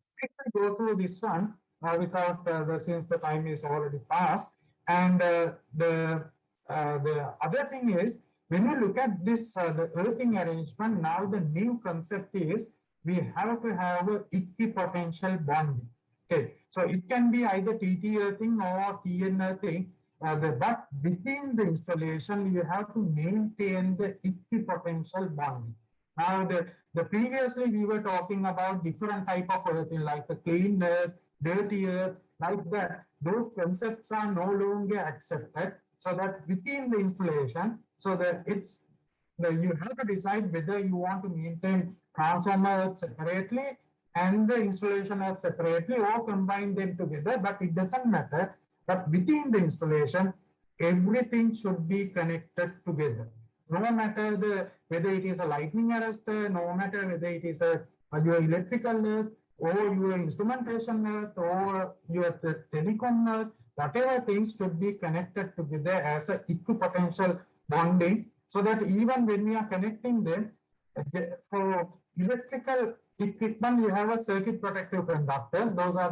go through this one without since the time is already passed. And the other thing is, when you look at this the earthing arrangement, now the new concept is we have to have a equipotential bonding. Okay, so it can be either TT earthing or TN earthing, but within the installation you have to maintain the equipotential bonding. Now the previously we were talking about different type of earthing like the clean earth, dirty earth, like that. Those concepts are no longer accepted. So that within the installation, so that you have to decide whether you want to maintain transformer separately and the installation earth separately or combine them together, but it doesn't matter. But within the installation, everything should be connected together. No matter whether it is a lightning arrestor, no matter whether it is your electrical earth, or your instrumentation earth, or your telecom earth, whatever things should be connected together as a equipotential bonding, so that even when we are connecting them, for electrical equipment, you have a circuit protective conductors. Those are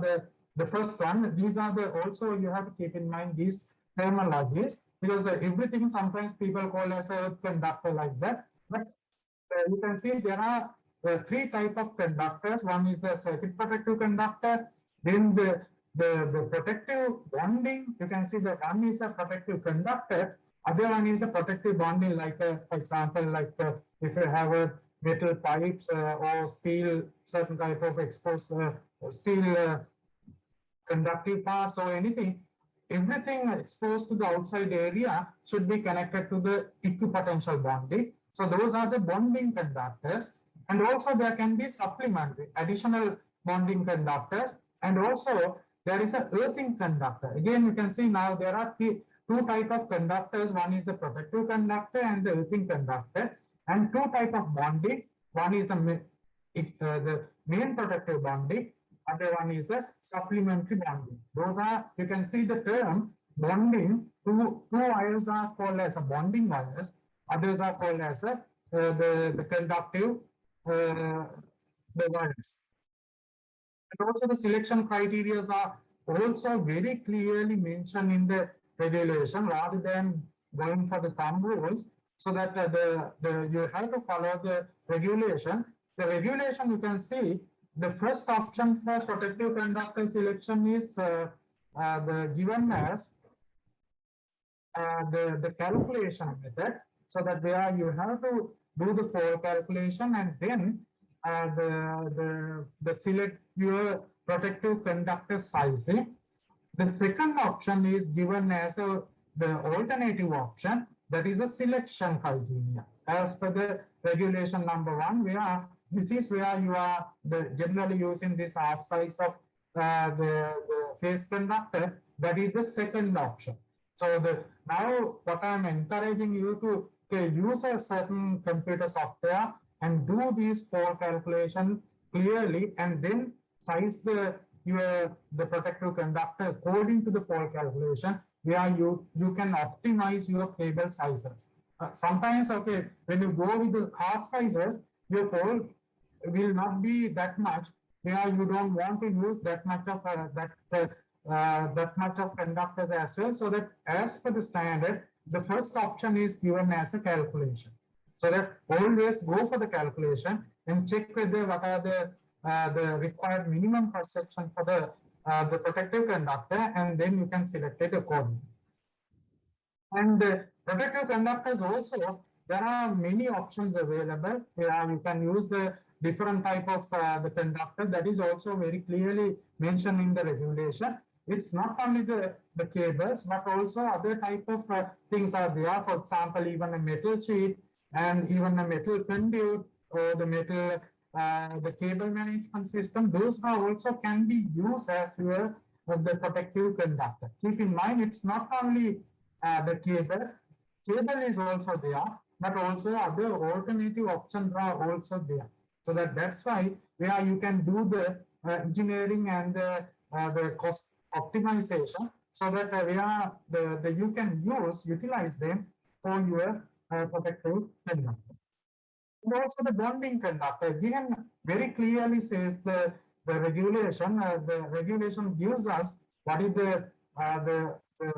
the first one. These are the also you have to keep in mind these terminologies, because everything sometimes people call as a conductor like that. But you can see there are three type of conductors. One is the circuit protective conductor, then the protective bonding. You can see that one is a protective conductor, other one is a protective bonding, like for example, like if you have a metal pipes or steel, certain type of exposed steel conductive parts or anything, everything exposed to the outside area should be connected to the equipotential bonding. So those are the bonding conductors. And also there can be supplementary additional bonding conductors. And also there is a earthing conductor. Again, you can see now there are two type of conductors. One is the protective conductor and the earthing conductor. And two type of bonding. One is the main protective bonding. Other one is a supplementary bonding. Those are, you can see the term bonding. Two wires are called as a bonding wires. Others are called as a the conductive the wires. And also the selection criteria are also very clearly mentioned in the regulation, rather than going for the thumb rules. So that you have to follow the regulation. The regulation, you can see the first option for protective conductor selection is the given as the calculation method. So that there you have to do the full calculation and then the select your protective conductor sizing. The second option is given as the alternative option, that is a selection criteria as per the regulation number 1, where this is where you are generally using this half size of the phase conductor. That is the second option. So now what I am encouraging you to use a certain computer software and do these 4 calculations clearly, and then size the protective conductor according to the 4 calculation, where you can optimize your cable sizes. Sometimes, okay, when you go with the half sizes, your pole will not be that much, where you don't want to use that much of that much of conductors as well. So that as per the standard, the first option is given as a calculation. So that always go for the calculation and check whether what are the required minimum cross section for the protective conductor, and then you can select it accordingly. And protective conductors also, there are many options available. You can use the different type of the conductor. That is also very clearly mentioned in the regulation. It's not only the cables, but also other type of things are there. For example, even a metal sheet and even a metal conduit or the metal the cable management system. Those are also can be used as well as the protective conductor. Keep in mind, it's not only the cable. Cable is also there, but also other alternative options are also there. So that's why where you can do the engineering and the cost optimization, so that where you can utilize them for your protective conductor. And also the bonding conductor, again, very clearly says the regulation. The regulation gives us what is the the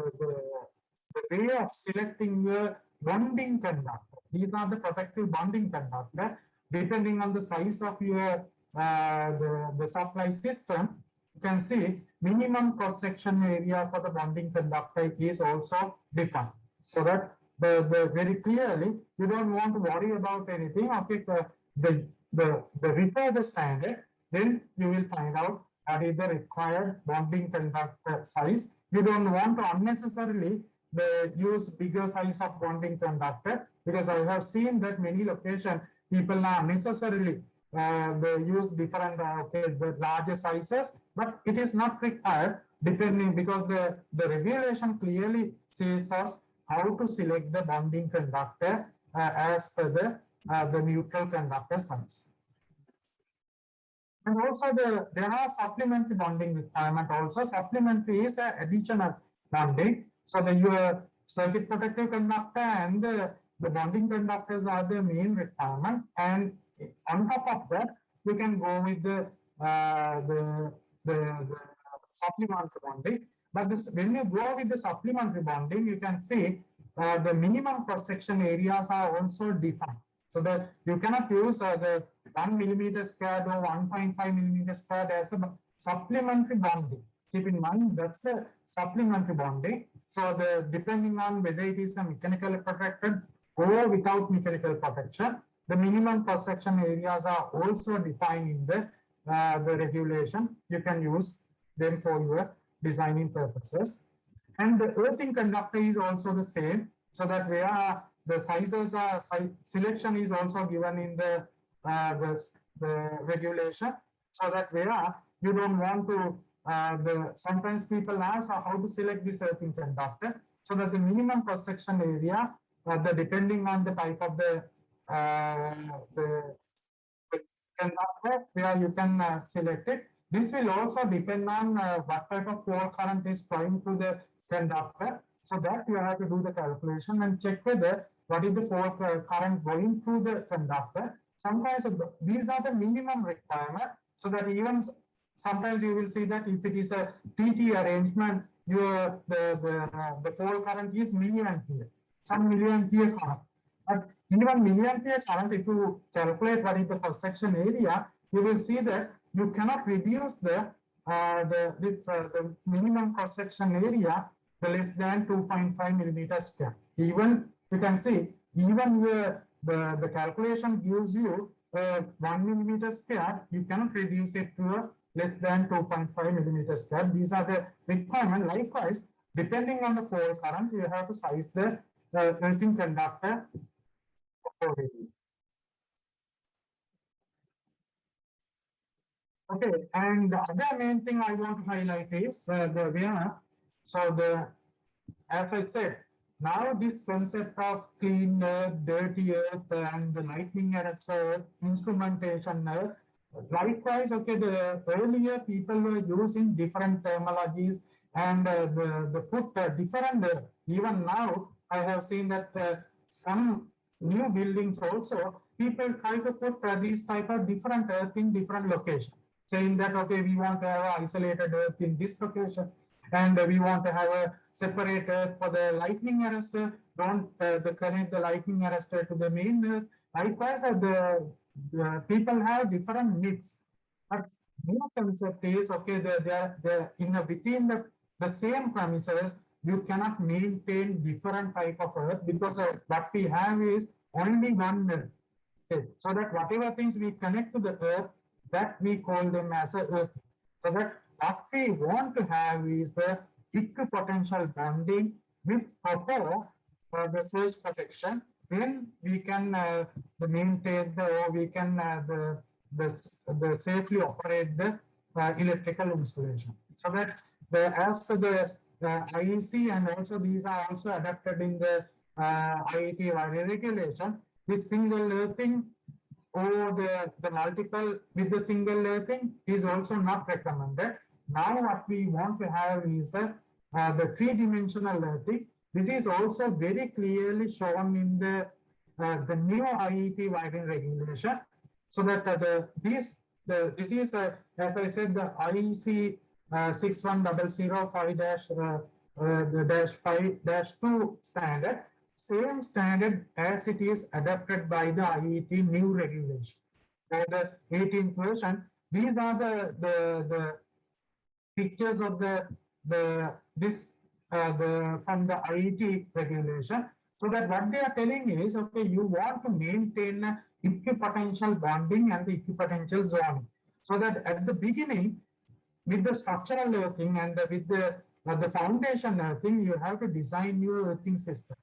way of selecting your bonding conductor. These are the protective bonding conductor. Depending on the size of your the supply system, you can see minimum cross-section area for the bonding conductor is also defined. So that the very clearly you don't want to worry about anything. Okay, refer the standard, then you will find out what is the required bonding conductor size. You don't want to unnecessarily use bigger size of bonding conductor, because I have seen that many locations people are necessarily they use different the larger sizes, but it is not required depending, because the regulation clearly says us how to select the bonding conductor as per the neutral conductor size. And also there are supplementary bonding requirement also. Supplementary is additional bonding. So your circuit protective conductor and the bonding conductors are the main requirement. And on top of that, you can go with the supplementary bonding. But when you go with the supplementary bonding, you can see the minimum cross-section areas are also defined. So that you cannot use the 1 millimeter squared or 1.5 millimeter squared as a supplementary bonding. Keep in mind that's a supplementary bonding. So depending on whether it is a mechanical protected or without mechanical protection, the minimum cross-section areas are also defined in the regulation. You can use them for your designing purposes. And the earthing conductor is also the same, so that where the sizes are selection is also given in the regulation, so that where you don't want to sometimes people ask how to select this earthing conductor, so that the minimum cross section area depending on the type of the conductor where you can select it. This will also depend on what type of fault current is flowing through the conductor. So that you have to do the calculation and check whether what is the fault current going through the conductor. Sometimes these are the minimum requirement, so that even sometimes you will see that if it is a TT arrangement, the fault current is milliampere, some milliampere current. But even milliampere current, if you calculate what is the cross section area, you will see that you cannot reduce the minimum cross section area the less than 2.5 millimeters square. Even you can see, even the calculation gives you 1 millimeter square, you cannot reduce it to less than 2.5 millimeters square. These are the requirements. Likewise, depending on the fault current, you have to size the earthing conductor accordingly. Okay, and the other main thing I want to highlight is as I said, now this concept of clean earth, dirty earth, and the lightning arrestor, instrumentation earth. Likewise, okay, the earlier people were using different terminologies and the put different. Even now, I have seen that some new buildings also people try to put these type of different earth in different locations, saying that okay, we want to have an isolated earth in this location, and we want to have a separate earth for the lightning arrestor. Don't connect the lightning arrestor to the main earth. Likewise, the people have different needs. But new concept is okay. They're within the same premises. You cannot maintain different type of earth, because what we have is only one earth. Okay. So that whatever things we connect to the earth, that we call them as a earth. So that what we want to have is the equipotential bonding with proper the surge protection. Then we can maintain we can safely operate the electrical installation. So that as per the IEC, and also these are also adapted in the IET Wiring Regulation, this single earthing or the multiple with the single earthing is also not recommended. Now what we want to have is the three-dimensional earthing. This is also very clearly shown in the new IET Wiring Regulation. So that this is as I said, the IEC 61005 the -5-2 standard, same standard as it is adopted by the IET new regulation. The 18th version. These are the pictures of the from the IET regulation. So that what they are telling is, okay, you want to maintain equipotential bonding and the equipotential zoning. So that at the beginning, with the structural earthing and with the foundation earthing, you have to design your earthing system.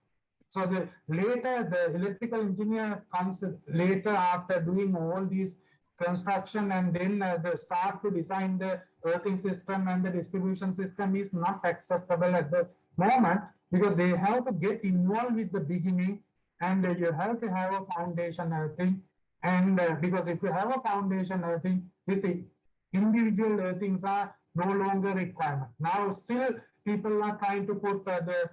So later the electrical engineer comes later after doing all these construction, and then they start to design the earthing system and the distribution system is not acceptable at the moment, because they have to get involved with the beginning, and you have to have a foundation earthing. And because if you have a foundation earthing, you see, individual earthings are no longer requirement. Now still people are trying to put the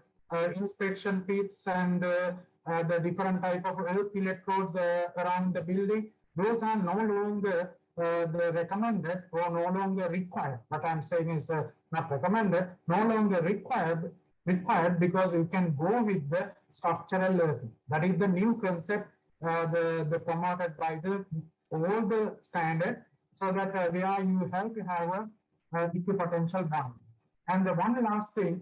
inspection pits and the different type of earth electrodes around the building. Those are no longer the recommended or no longer required. What I'm saying is not recommended, no longer required because you can go with the structural earthing. That is the new concept, the promoted by all the standard, so that where you have to have a equipotential bond. And the one last thing,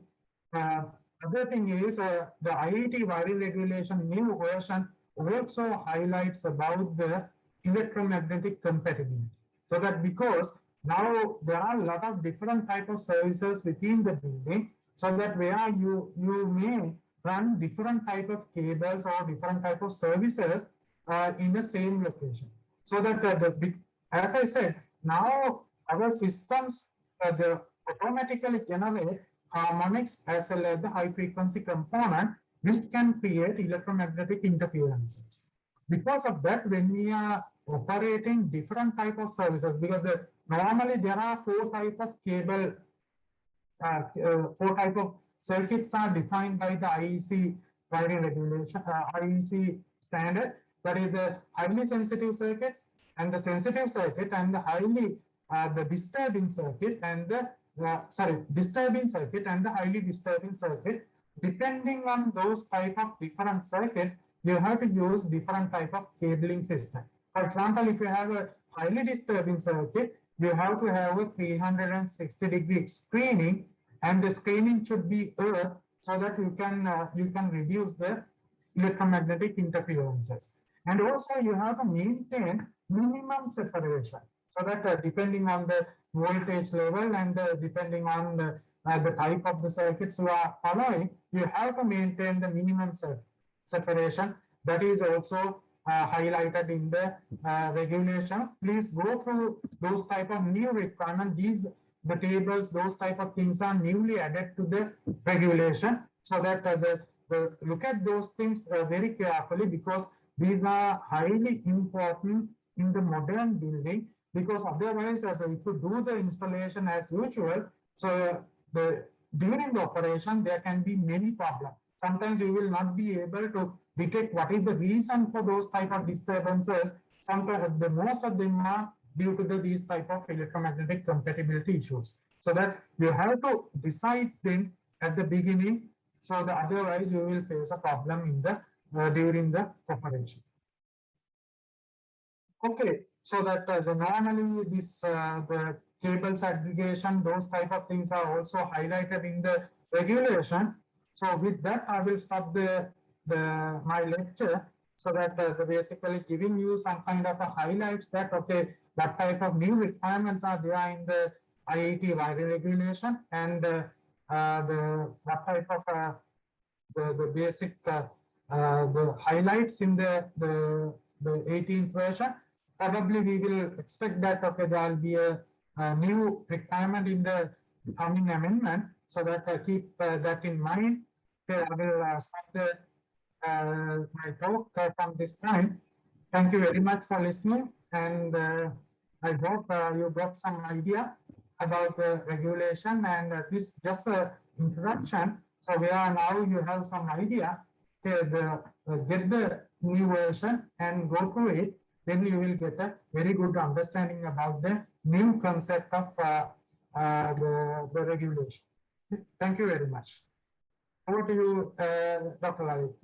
other thing is the IET Wiring Regulation new version also highlights about the electromagnetic compatibility. So that because now there are a lot of different type of services within the building, so that where you may run different type of cables or different type of services in the same location. So that as I said, now our systems automatically generate harmonics as well as the high frequency component, which can create electromagnetic interferences. Because of that, when we are operating different type of services, because normally there are 4 type of cable, 4 type of circuits are defined by the IEC wiring regulation, IEC standard. That is the highly sensitive circuits and the sensitive circuit, and the highly the disturbing circuit and the disturbing circuit and the highly disturbing circuit. Depending on those type of different circuits, you have to use different type of cabling system. For example, if you have a highly disturbing circuit, you have to have a 360-degree screening, and the screening should be earth, so that you can reduce the electromagnetic interferences. And also you have to maintain minimum separation, so that depending on the voltage level and depending on the type of the circuits you are following, you have to maintain the minimum separation. That is also highlighted in the regulation. Please go through those type of new requirements. The tables, those type of things are newly added to the regulation, so that look at those things very carefully, because these are highly important in the modern building. Because otherwise, if you do the installation as usual, so during the operation there can be many problems. Sometimes you will not be able to detect what is the reason for those type of disturbances. Sometimes most of them are due to these type of electromagnetic compatibility issues. So that you have to decide them at the beginning, so that otherwise you will face a problem in the during the operation. Okay, so that normally this the cables aggregation, those type of things are also highlighted in the regulation. So with that, I will stop my lecture, so that basically giving you some kind of a highlights that okay, what type of new requirements are there in the IET wiring regulation, and what type of the basic the highlights in the 18th version. Probably we will expect that okay, there will be a new requirement in the coming amendment, so that keep that in mind. Okay, I will stop my talk from this point. Thank you very much for listening, and I hope you got some idea about the regulation, and this just an introduction. So where now you have some idea, get the new version and go through it, then you will get a very good understanding about the new concept of the regulation. Thank you very much. Over to you, Dr. Lalit.